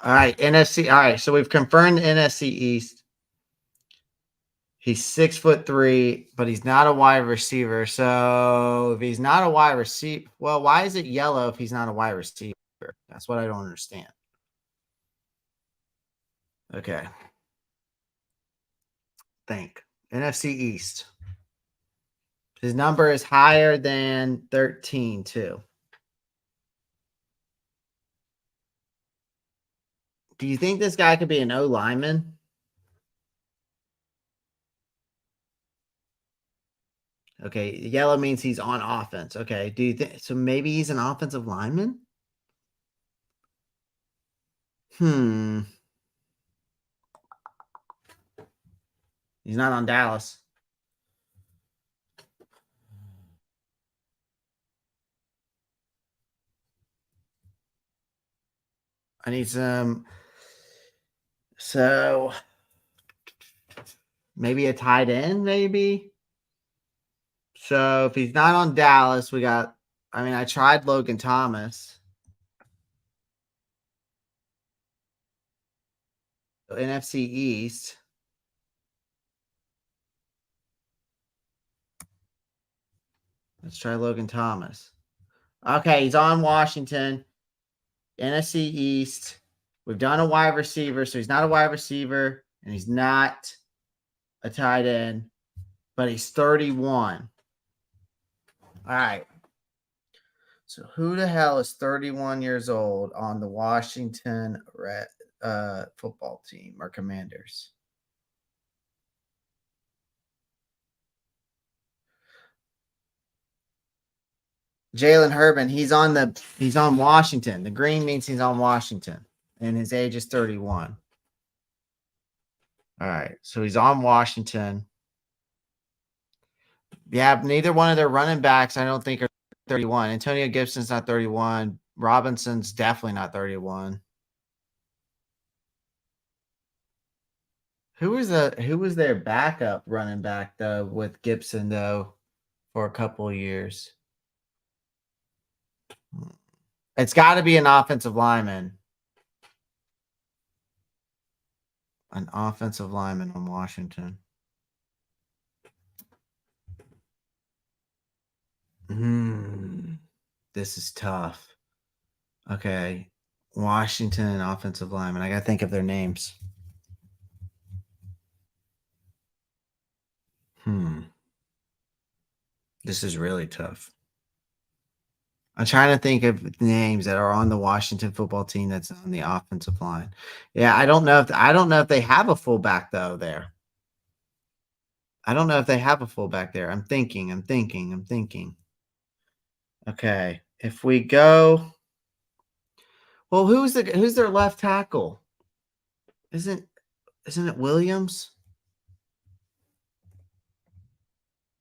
All right, NFC. All right, so we've confirmed the NFC East. He's 6'3", but he's not a wide receiver. So if he's not a wide receiver, well, why is it yellow if he's not a wide receiver? That's what I don't understand. Okay. Think. NFC East. His number is higher than 13, too. Do you think this guy could be an O lineman? Okay, yellow means he's on offense. Okay, do you think so? Maybe he's an offensive lineman. He's not on Dallas. I need some. So maybe a tight end, maybe. So if he's not on Dallas, we got. I mean, I tried Logan Thomas. So NFC East. Let's try Logan Thomas. Okay, he's on Washington. NFC East. We've done a wide receiver, so he's not a wide receiver, and he's not a tight end, but he's 31. All right. So who the hell is 31 years old on the Washington football team or Commanders? Jalen Hurban. He's on Washington. The green means he's on Washington, and his age is 31. All right. So he's on Washington. Yeah, neither one of their running backs, I don't think, are 31. Antonio Gibson's not 31. Robinson's definitely not 31. Who was their backup running back though with Gibson though for a couple of years? It's got to be an offensive lineman. An offensive lineman on Washington. This is tough. Okay. Washington offensive lineman. I gotta think of their names. Hmm. This is really tough. I'm trying to think of names that are on the Washington football team that's on the offensive line. Yeah, I don't know if they have a fullback though there. I don't know if they have a fullback there. I'm thinking. Okay. If we go, well, who's their left tackle? Isn't isn't it Williams?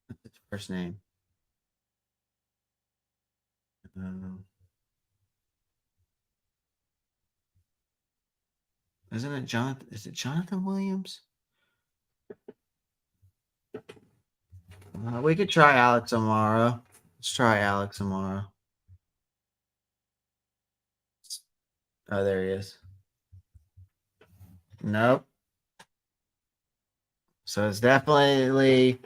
What's his first name? Um, isn't it Jonathan? Is it Jonathan Williams? We could try Alex tomorrow. Let's try Alex tomorrow. Oh, there he is. Nope. So it's definitely.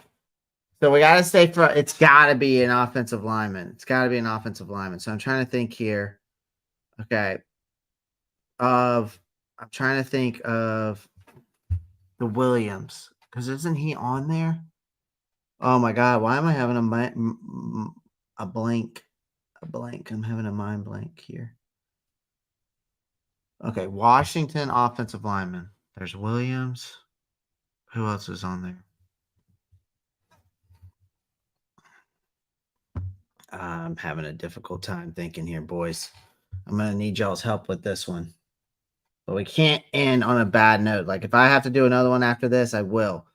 So we gotta stay for. It's gotta be an offensive lineman. It's gotta be an offensive lineman. So I'm trying to think here. Okay. Of I'm trying to think of the Williams because isn't he on there? Oh my god, why am I having a blank? A blank. I'm having a mind blank here. Okay, Washington offensive lineman. There's Williams. Who else is on there? I'm having a difficult time thinking here, boys. I'm gonna need y'all's help with this one. But we can't end on a bad note. Like if I have to do another one after this, I will.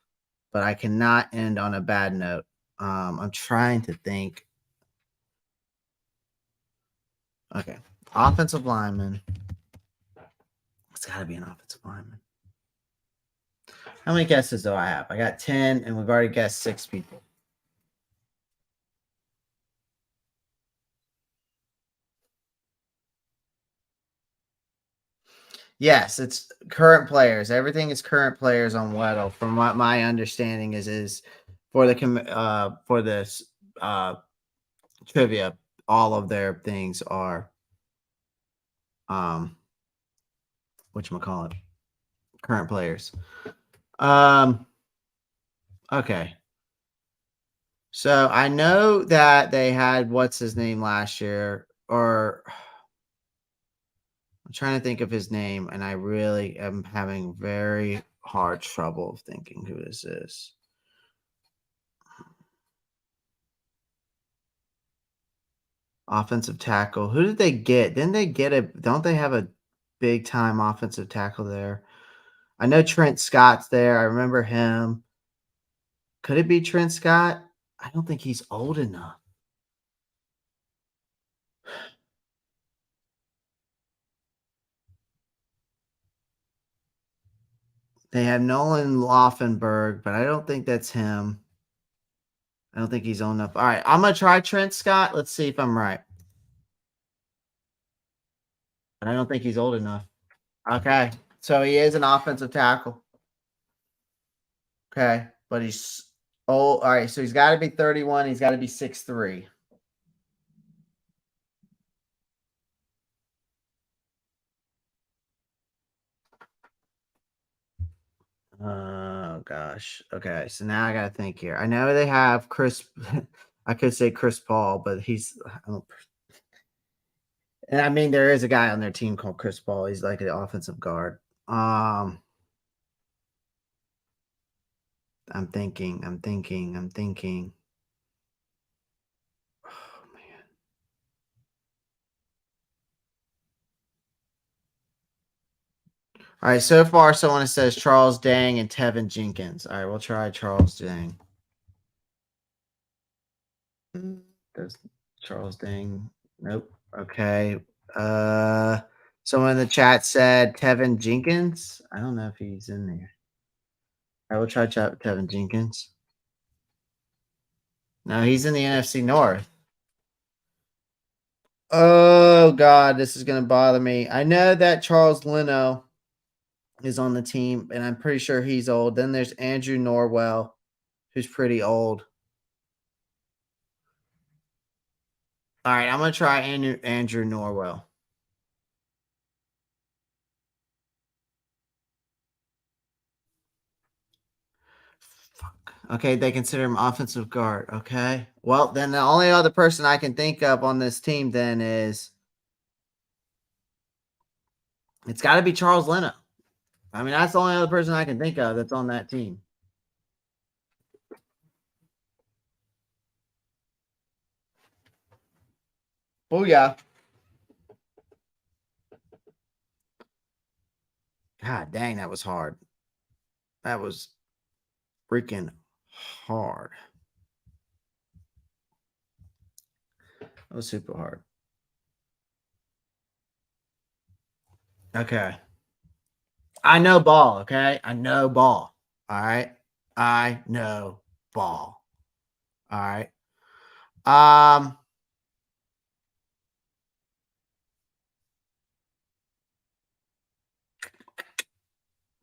But I cannot end on a bad note. I'm trying to think. Okay. Offensive lineman. It's gotta be an offensive lineman. How many guesses do I have? I got 10, and we've already guessed 6 people. Yes, it's current players. Everything is current players on Weddle. From what my understanding is for for this trivia, all of their things are um whatchamacallit, current players. Um okay. So I know that they had what's his name last year, or I'm trying to think of his name, and I really am having very hard trouble thinking who this is. Offensive tackle. Who did they get? Didn't they get a don't they have a big time offensive tackle there? I know Trent Scott's there. I remember him. Could it be Trent Scott? I don't think he's old enough. They have Nolan Laufenberg, but I don't think that's him. I don't think he's old enough. All right, I'm gonna try Trent Scott. Let's see if I'm right. But I don't think he's old enough. Okay, so he is an offensive tackle. Okay, but he's old. All right, so he's got to be 31. He's got to be 6'3". Oh gosh. Okay, so now I gotta think here. I know they have Chris. I could say Chris Paul, but I don't. And I mean, there is a guy on their team called Chris Paul. He's like an offensive guard. Um, I'm thinking. Oh man. All right, so far someone says Charles Dang and Tevin Jenkins. All right, we'll try Charles Dang. Does Charles Dang? Nope. Okay. Uh, Someone in the chat said Tevin Jenkins. I don't know if he's in there. I will try Tevin Jenkins. No, he's in the NFC North. Oh God, this is gonna bother me. I know that Charles Leno is on the team, and I'm pretty sure he's old. Then there's Andrew Norwell, who's pretty old. All right, I'm gonna try Andrew Norwell. Okay, they consider him offensive guard. Okay. Well, then the only other person I can think of on this team then is it's got to be Charles Leno. I mean, that's the only other person I can think of that's on that team. Oh yeah. God dang, that was hard. That was freaking hard. That was super hard. Okay. I know ball, okay? I know ball. All right. I know ball. All right. Um,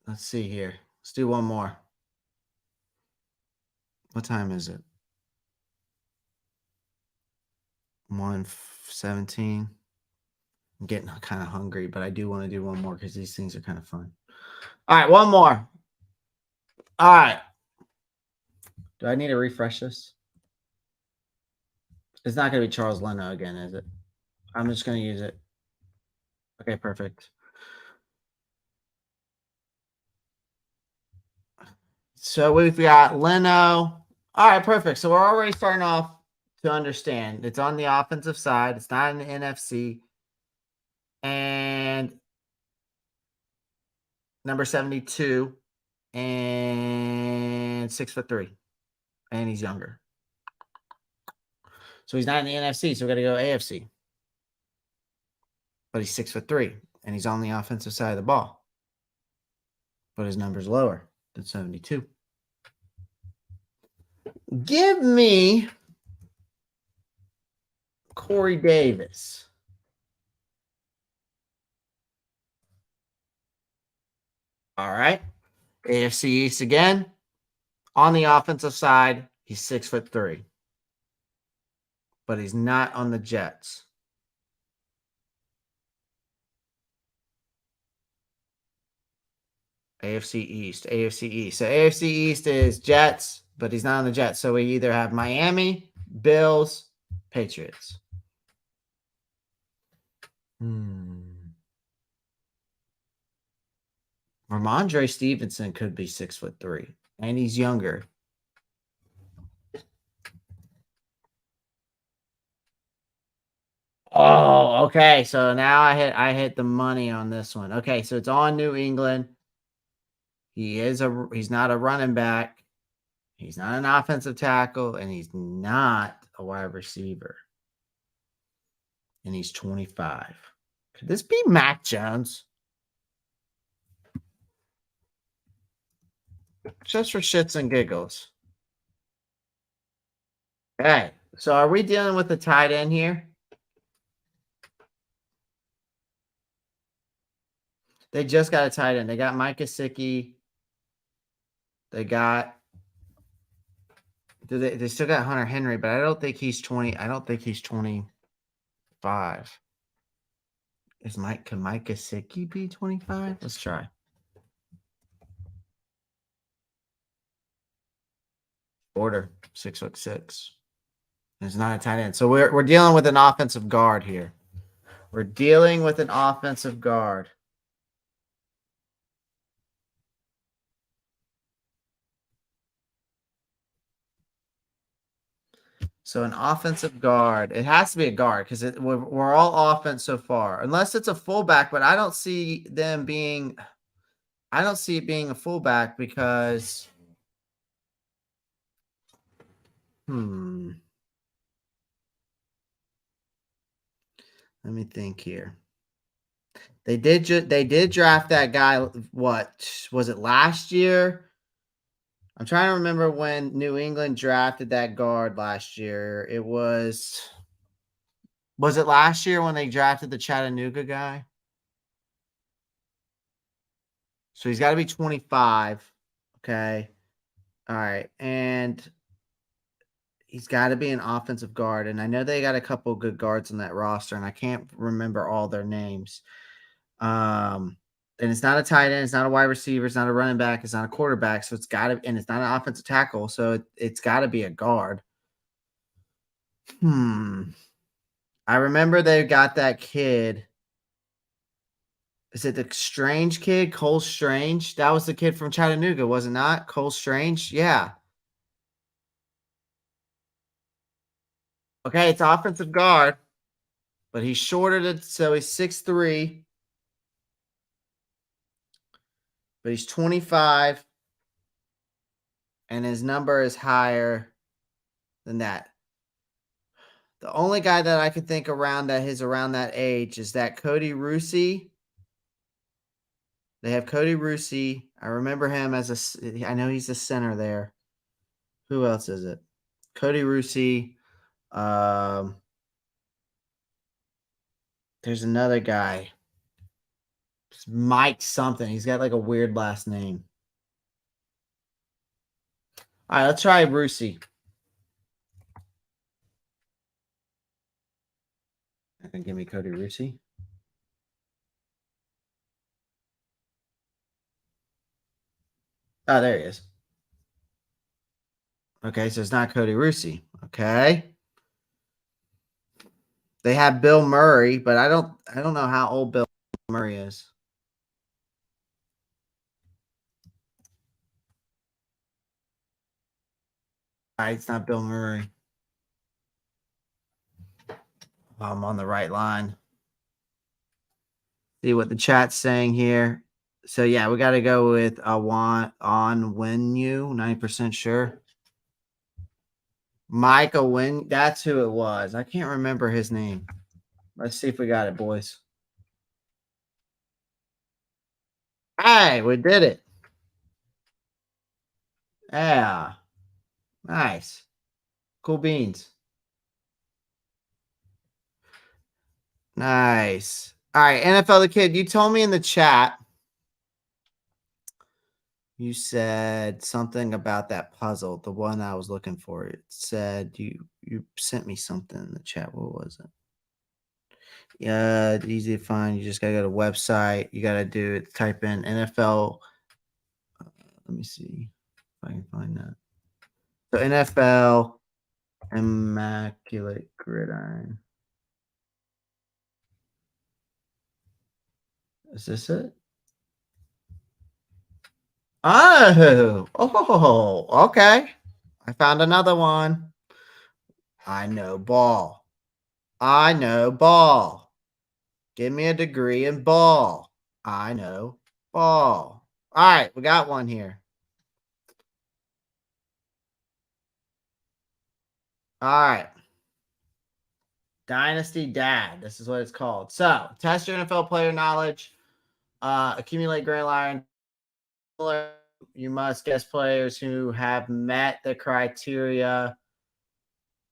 let's see here. Let's do one more. What time is it? 1:17. I'm getting kind of hungry, but I do want to do one more because these things are kind of fun. All right, one more. All right. Do I need to refresh this? It's not going to be Charles Leno again, is it? I'm just going to use it. Okay, perfect. So we've got Leno. All right, perfect. So we're already starting off to understand. It's on the offensive side. It's not in the NFC. And number 72 and 6'3", and he's younger. So he's not in the NFC. So we got to go AFC. But he's 6'3", and he's on the offensive side of the ball. But his number's lower than 72. Give me Corey Davis. All right. AFC East again. On the offensive side, he's 6'3", but he's not on the Jets. AFC East, AFC East. So AFC East is Jets, but he's not on the Jets. So we either have Miami, Bills, Patriots. Ramondre Stevenson could be 6'3", and he's younger. Oh, okay. So now I hit the money on this one. Okay, so it's on New England. He's not a running back. He's not an offensive tackle, and he's not a wide receiver. And he's 25. Could this be Mac Jones? Just for shits and giggles. Okay. So are we dealing with the tight end here? They just got a tight end. They got Mike Gesicki. They got they still got Hunter Henry, but I don't think he's 20. I don't think he's 25. Can Mike Gesicki be 25? Let's try. Order 6'6". It's not a tight end. So we're dealing with an offensive guard here. We're dealing with an offensive guard. So an offensive guard. It has to be a guard because we're all offense so far, unless it's a fullback. But I don't see them being. I don't see it being a fullback because. Let me think here. They did draft that guy. What was it last year? I'm trying to remember when New England drafted that guard last year. Was it last year when they drafted the Chattanooga guy? So he's got to be 25. Okay. All right. And he's got to be an offensive guard. And I know they got a couple good guards on that roster, and I can't remember all their names. They And it's not a tight end, it's not a wide receiver, it's not a running back, it's not a quarterback. So it's gotta, and it's not an offensive tackle. So it's gotta be a guard. I remember they got that kid. Is it the Strange kid? Cole Strange? That was the kid from Chattanooga, was it not? Cole Strange? Yeah. Okay, it's offensive guard, but he's shorter than, so he's 6'3", but he's 25, and his number is higher than that. The only guy that I could think around that is around that age is that Cody Rusi. They have Cody Rusi. I remember him as I know he's the center there. Who else is it? Cody Rusi. There's another guy. It's Mike something. He's got like a weird last name. All right, let's try Rusi. And give me Cody Rusi. Oh, there he is. Okay, so it's not Cody Rusi. Okay. They have Bill Murray, but I don't know how old Bill Murray is. All right, it's not Bill Murray. I'm on the right line. See what the chat's saying here. So yeah, we got to go with on when you 90% sure. Michael Win, that's who it was. I can't remember his name. Let's see if we got it, boys. Hey, we did it. Yeah. Nice. Cool beans. Nice. All right, NFL the Kid, you told me in the chat, you said something about that puzzle, the one I was looking for. It said you sent me something in the chat. What was it? Yeah, easy to find. You just gotta go to website. You gotta do it. Type in NFL. Let me see if I can find that. So NFL Immaculate Gridiron. Is this it? Oh, okay. I found another one. I know ball. I know ball. Give me a degree in ball. I know ball. All right, we got one here. All right. Dynasty Dad. This is what it's called. So, test your NFL player knowledge. Accumulate Grand Line. You must guess players who have met the criteria.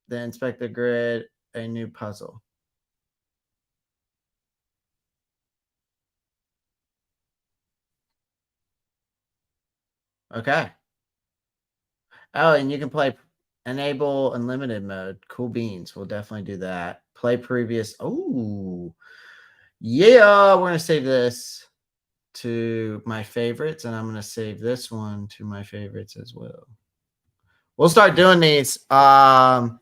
Then inspect the grid. A new puzzle. Okay. Oh, and you can play enable unlimited mode. Cool beans. We'll definitely do that. Play previous. Oh, yeah. We're going to save this to my favorites, and I'm going to save this one to my favorites as well. We'll start doing these. So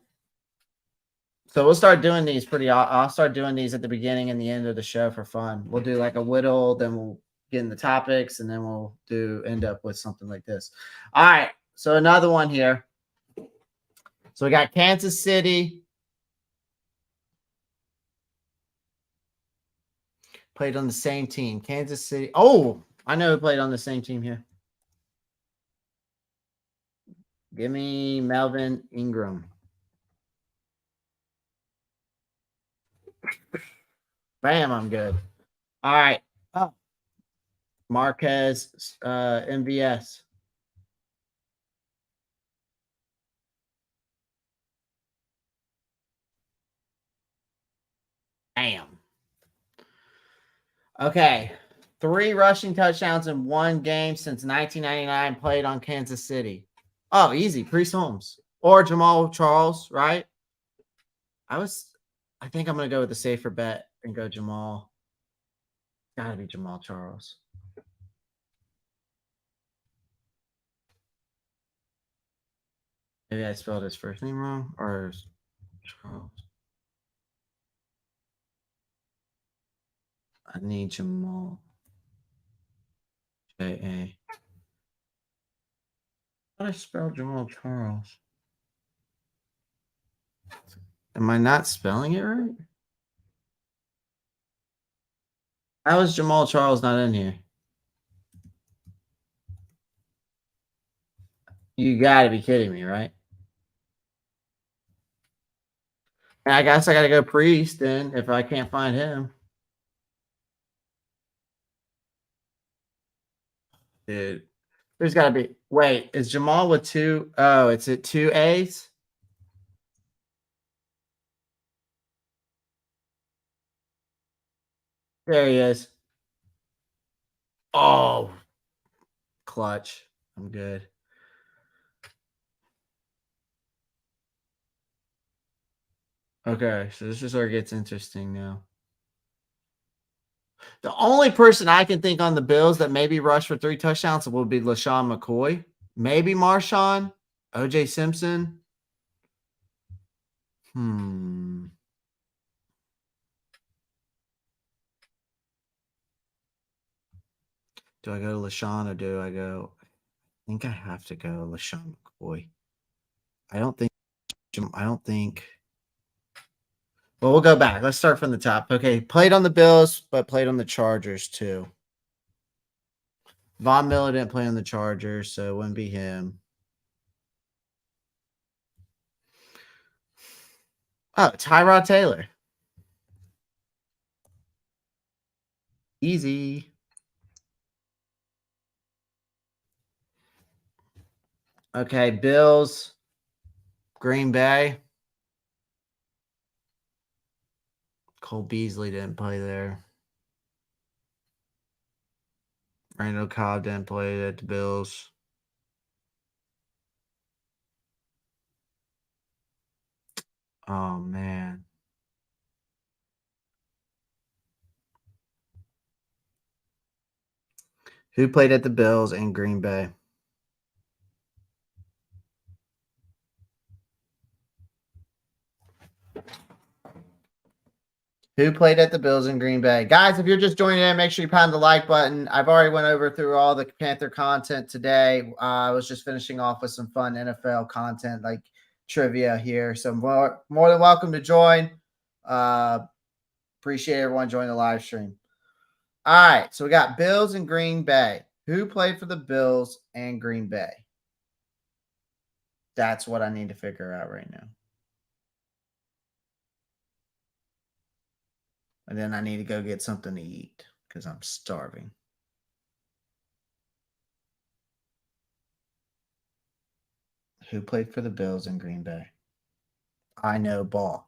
we'll start doing these I'll start doing these at the beginning and the end of the show for fun. We'll do like a whittle, then we'll get in the topics, and then we'll end up with something like this. All right. So another one here. So we got Kansas City. Played on the same team. Kansas City. Oh, I know who played on the same team here. Give me Melvin Ingram. Bam, I'm good. All right. Oh. Marquez, MVS. Bam. Okay. 3 rushing touchdowns in one game since 1999 played on Kansas City. Oh, easy. Priest Holmes or Jamal Charles, right? I think I'm going to go with the safer bet and go Jamal. Gotta be Jamal Charles. Maybe I spelled his first name wrong, or Charles. I need Jamal. J-A. How do I spell Jamal Charles? Am I not spelling it right? How is Jamal Charles not in here? You gotta be kidding me, right? I guess I gotta go Priest then if I can't find him. Dude. There's gotta be wait, is Jamal with two? Oh, it's at two A's? There he is. Oh, clutch. I'm good. Okay, so this is where it gets interesting now. The only person I can think on the Bills that maybe rushed for 3 touchdowns would be LaShawn McCoy. Maybe Marshawn, OJ Simpson. Hmm. Do I go LaShawn or do I go? I think I have to go LaShawn McCoy. I don't think. I don't think. Well, we'll go back. Let's start from the top. Okay, played on the Bills, but played on the Chargers too. Von Miller didn't play on the Chargers, so it wouldn't be him. Oh, Tyrod Taylor. Easy. Okay, Bills, Green Bay. Cole Beasley didn't play there. Randall Cobb didn't play at the Bills. Oh man. Who played at the Bills and Green Bay? Who played at the Bills in Green Bay? Guys, if you're just joining in, make sure you pound the like button. I've already went over through all the Panther content today. I was just finishing off with some fun NFL content like trivia here. So more than welcome to join. Appreciate everyone joining the live stream. All right, so we got Bills and Green Bay. Who played for the Bills and Green Bay? That's what I need to figure out right now. And then I need to go get something to eat because I'm starving. Who played for the Bills in Green Bay? I know ball.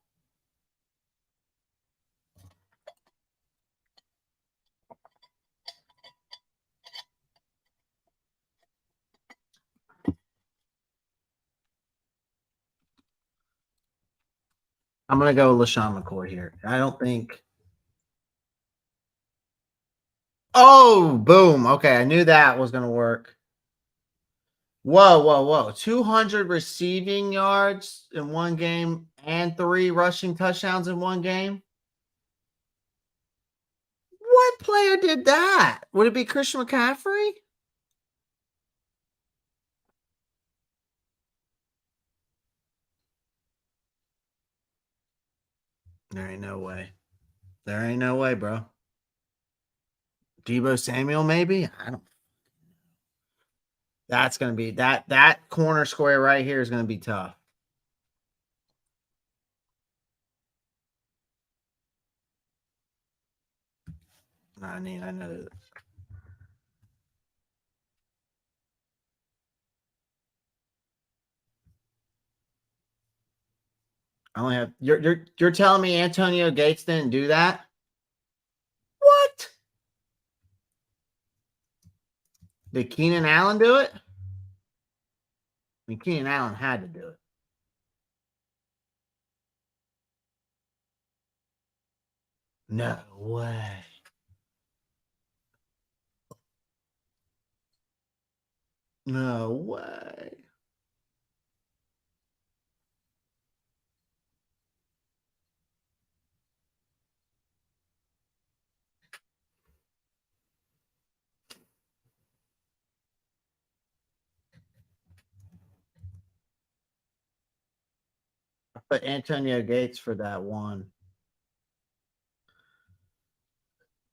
I'm gonna go LaShawn McCoy here. I don't think. Oh, boom. Okay, I knew that was gonna work. Whoa. 200 receiving yards in one game and 3 rushing touchdowns in one game. What player did that? Would it be Christian McCaffrey? There ain't no way. There ain't no way, bro. Debo Samuel, maybe? I don't. That's gonna be that corner square right here is gonna be tough. I mean, I know. I only have you're telling me Antonio Gates didn't do that? What? Did Keenan Allen do it? I mean, Keenan Allen had to do it. No way. No way. But Antonio Gates for that one.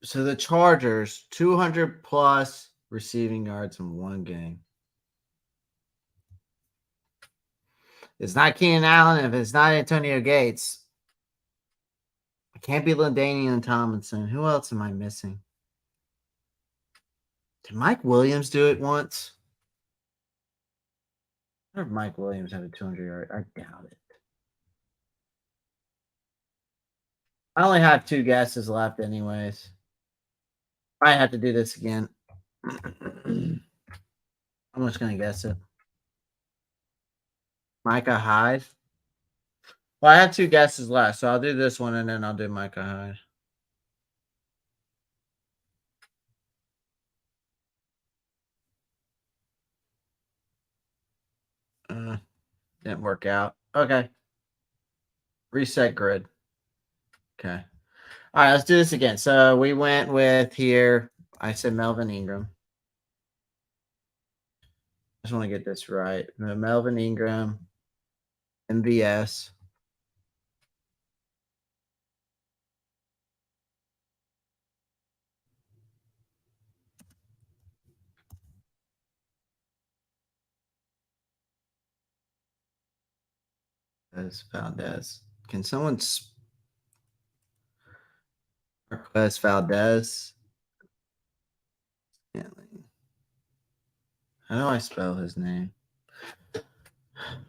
So the Chargers, 200 plus receiving yards in one game. It's not Keenan Allen. If it's not Antonio Gates, it can't be LaDainian Tomlinson. Who else am I missing? Did Mike Williams do it once? I wonder if Mike Williams had a 200 yard. I doubt it. I only have 2 guesses left, anyways. I have to do this again. I'm just gonna guess it. Micah Hyde. Well, I have 2 guesses left, so I'll do this one and then I'll do Micah Hyde. Didn't work out. Okay. Reset grid. Okay. All right, let's do this again. So we went with here. I said Melvin Ingram. I just want to get this right. Melvin Ingram, MVS. That's Valdez. Can someone Marquez Valdez? How do I spell his name?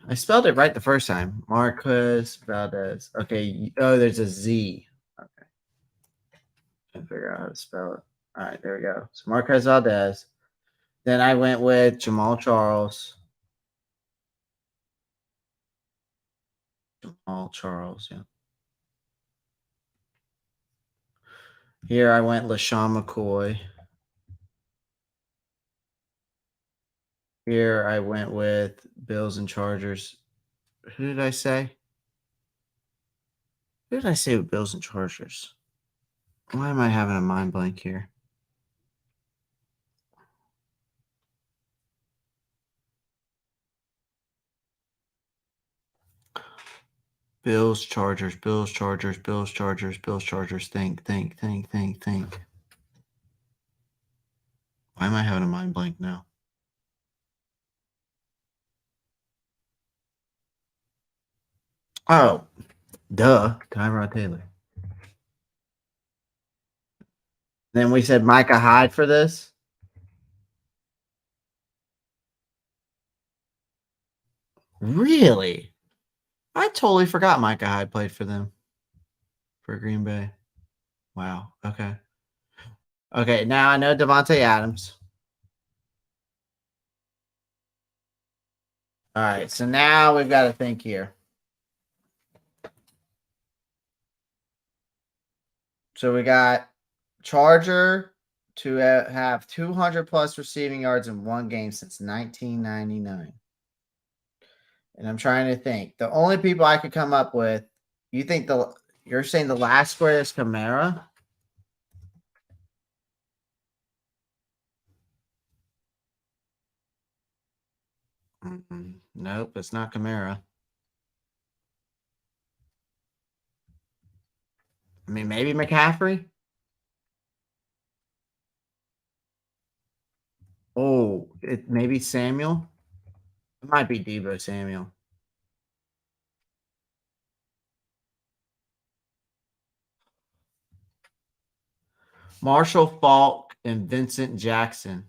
I spelled it right the first time. Marquez Valdez. Okay. Oh, there's a Z. Okay. Can't figure out how to spell it. All right, there we go. So Marquez Valdez. Then I went with Jamal Charles. Jamal Charles, yeah. Here I went LaShawn McCoy. Here I went with Bills and Chargers. Who did I say? Who did I say with Bills and Chargers? Why am I having a mind blank here? Bills, Chargers, Bills, Chargers, Bills, Chargers, Bills, Chargers. Think. Why am I having a mind blank now? Oh, duh. Tyrod Taylor. Then we said Micah Hyde for this. Really? I totally forgot Micah Hyde played for them. For Green Bay. Wow. Okay. Okay, now I know Devontae Adams. All right, so now we've got to think here. So we got Charger to have 200 plus receiving yards in one game since 1999. And I'm trying to think. The only people I could come up with, you're saying the last square is Kamara? Nope, it's not Kamara. I mean, maybe McCaffrey. Oh, it maybe Samuel. It might be Debo Samuel. Marshall Falk and Vincent Jackson.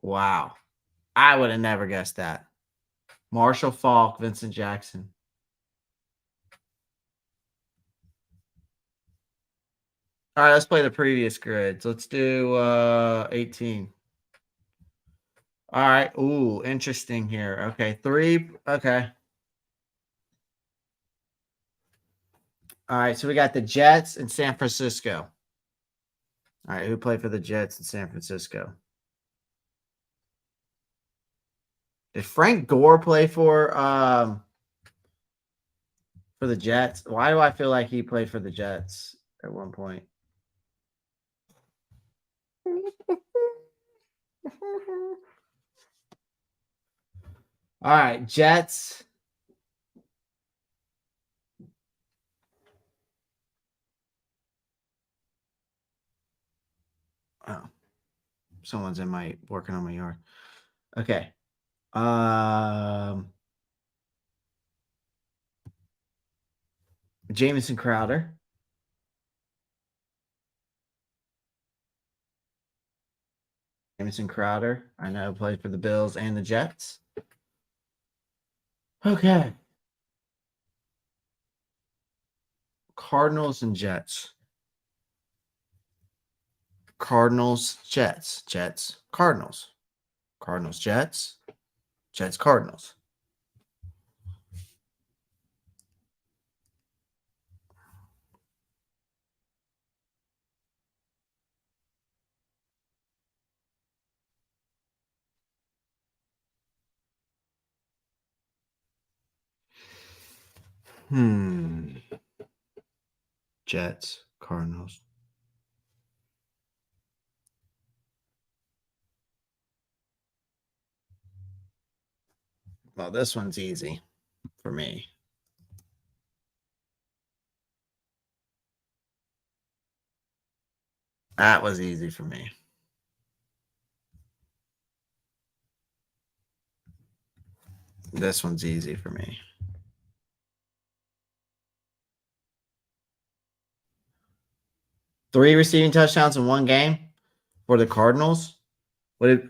Wow. I would have never guessed that. Marshall Falk, Vincent Jackson. All right, let's play the previous grids. Let's do 18. All right. Ooh, interesting here. Okay, 3. Okay. All right, so we got the Jets in San Francisco. All right, who played for the Jets in San Francisco? Did Frank Gore play for the Jets? Why do I feel like he played for the Jets at one point? All right, Jets. Oh, someone's working on my yard. Okay. Jamison Crowder. Jamison Crowder. I know played for the Bills and the Jets. Okay. Cardinals and Jets. Cardinals, Jets. Jets, Cardinals. Cardinals, Jets. Jets, Cardinals. Jets, Cardinals. Well, this one's easy for me. That was easy for me. This one's easy for me. Three receiving touchdowns in one game for the Cardinals. Would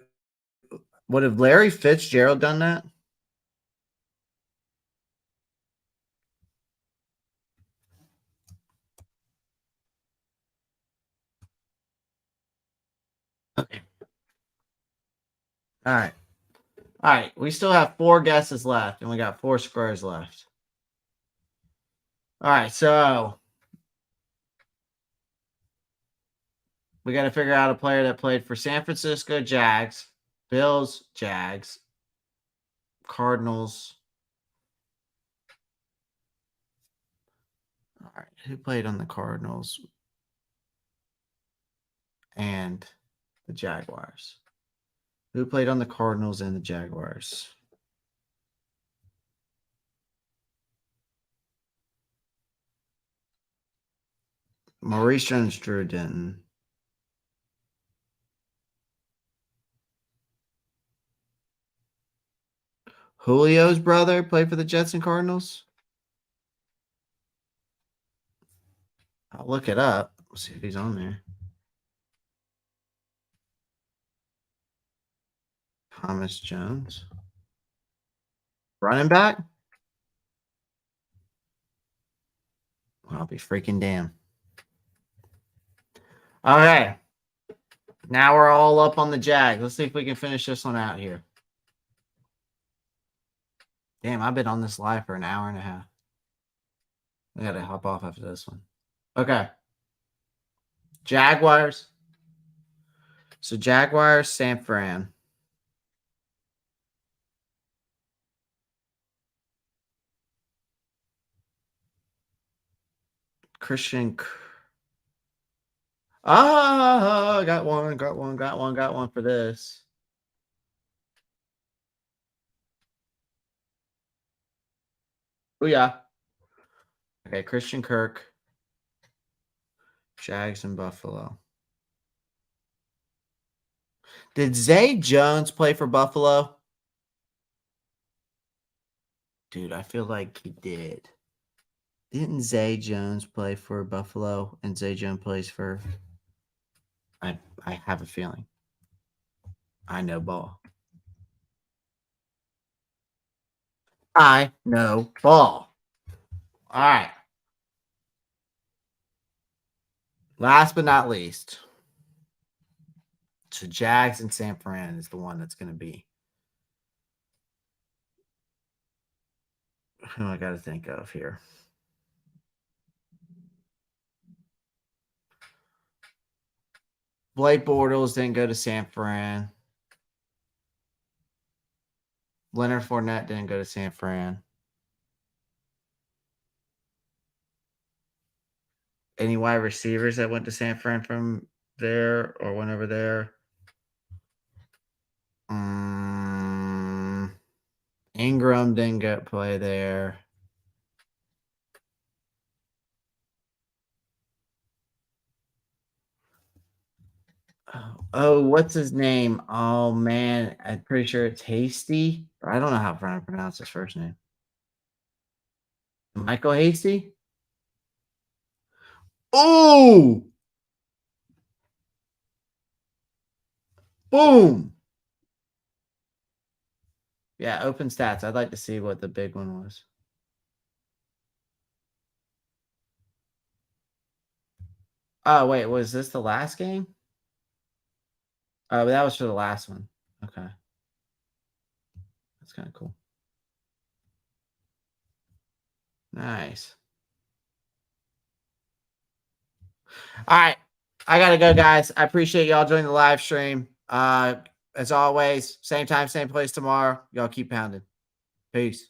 have Larry Fitzgerald done that? Okay. All right. All right. We still have 4 guesses left, and we got 4 squares left. All right. So we got to figure out a player that played for San Francisco Jags, Bills, Jags, Cardinals. All right. Who played on the Cardinals and the Jaguars? Who played on the Cardinals and the Jaguars? Maurice Jones-Drew didn't. Julio's brother played for the Jets and Cardinals? I'll look it up. See if he's on there. Thomas Jones. Running back? I'll be freaking damn. Okay. Now we're all up on the Jag. Let's see if we can finish this one out here. Damn, I've been on this live for an hour and a half. I gotta hop off after this one. Okay. Jaguars. So Jaguars, San Fran. Christian. Got one for this. Oh, yeah. Okay, Christian Kirk. Jags and Buffalo. Did Zay Jones play for Buffalo? Dude, I feel like he did. Didn't Zay Jones play for Buffalo? And Zay Jones plays for... I have a feeling. I know ball. I know ball. All right. Last but not least. So Jags and San Fran is the one that's going to be. Who I got to think of here? Blake Bortles didn't go to San Fran. Leonard Fournette didn't go to San Fran. Any wide receivers that went to San Fran from there or went over there? Ingram didn't get play there. Oh, what's his name? Oh man, I'm pretty sure it's Hasty. I don't know how to pronounce his first name. Michael Hasty? Oh, boom. Yeah, open stats. I'd like to see what the big one was. Oh, wait, was this the last game? Oh, that was for the last one. Okay. That's kind of cool. Nice. All right. I gotta go, guys. I appreciate y'all joining the live stream. As always, same time, same place tomorrow. Y'all keep pounding. Peace.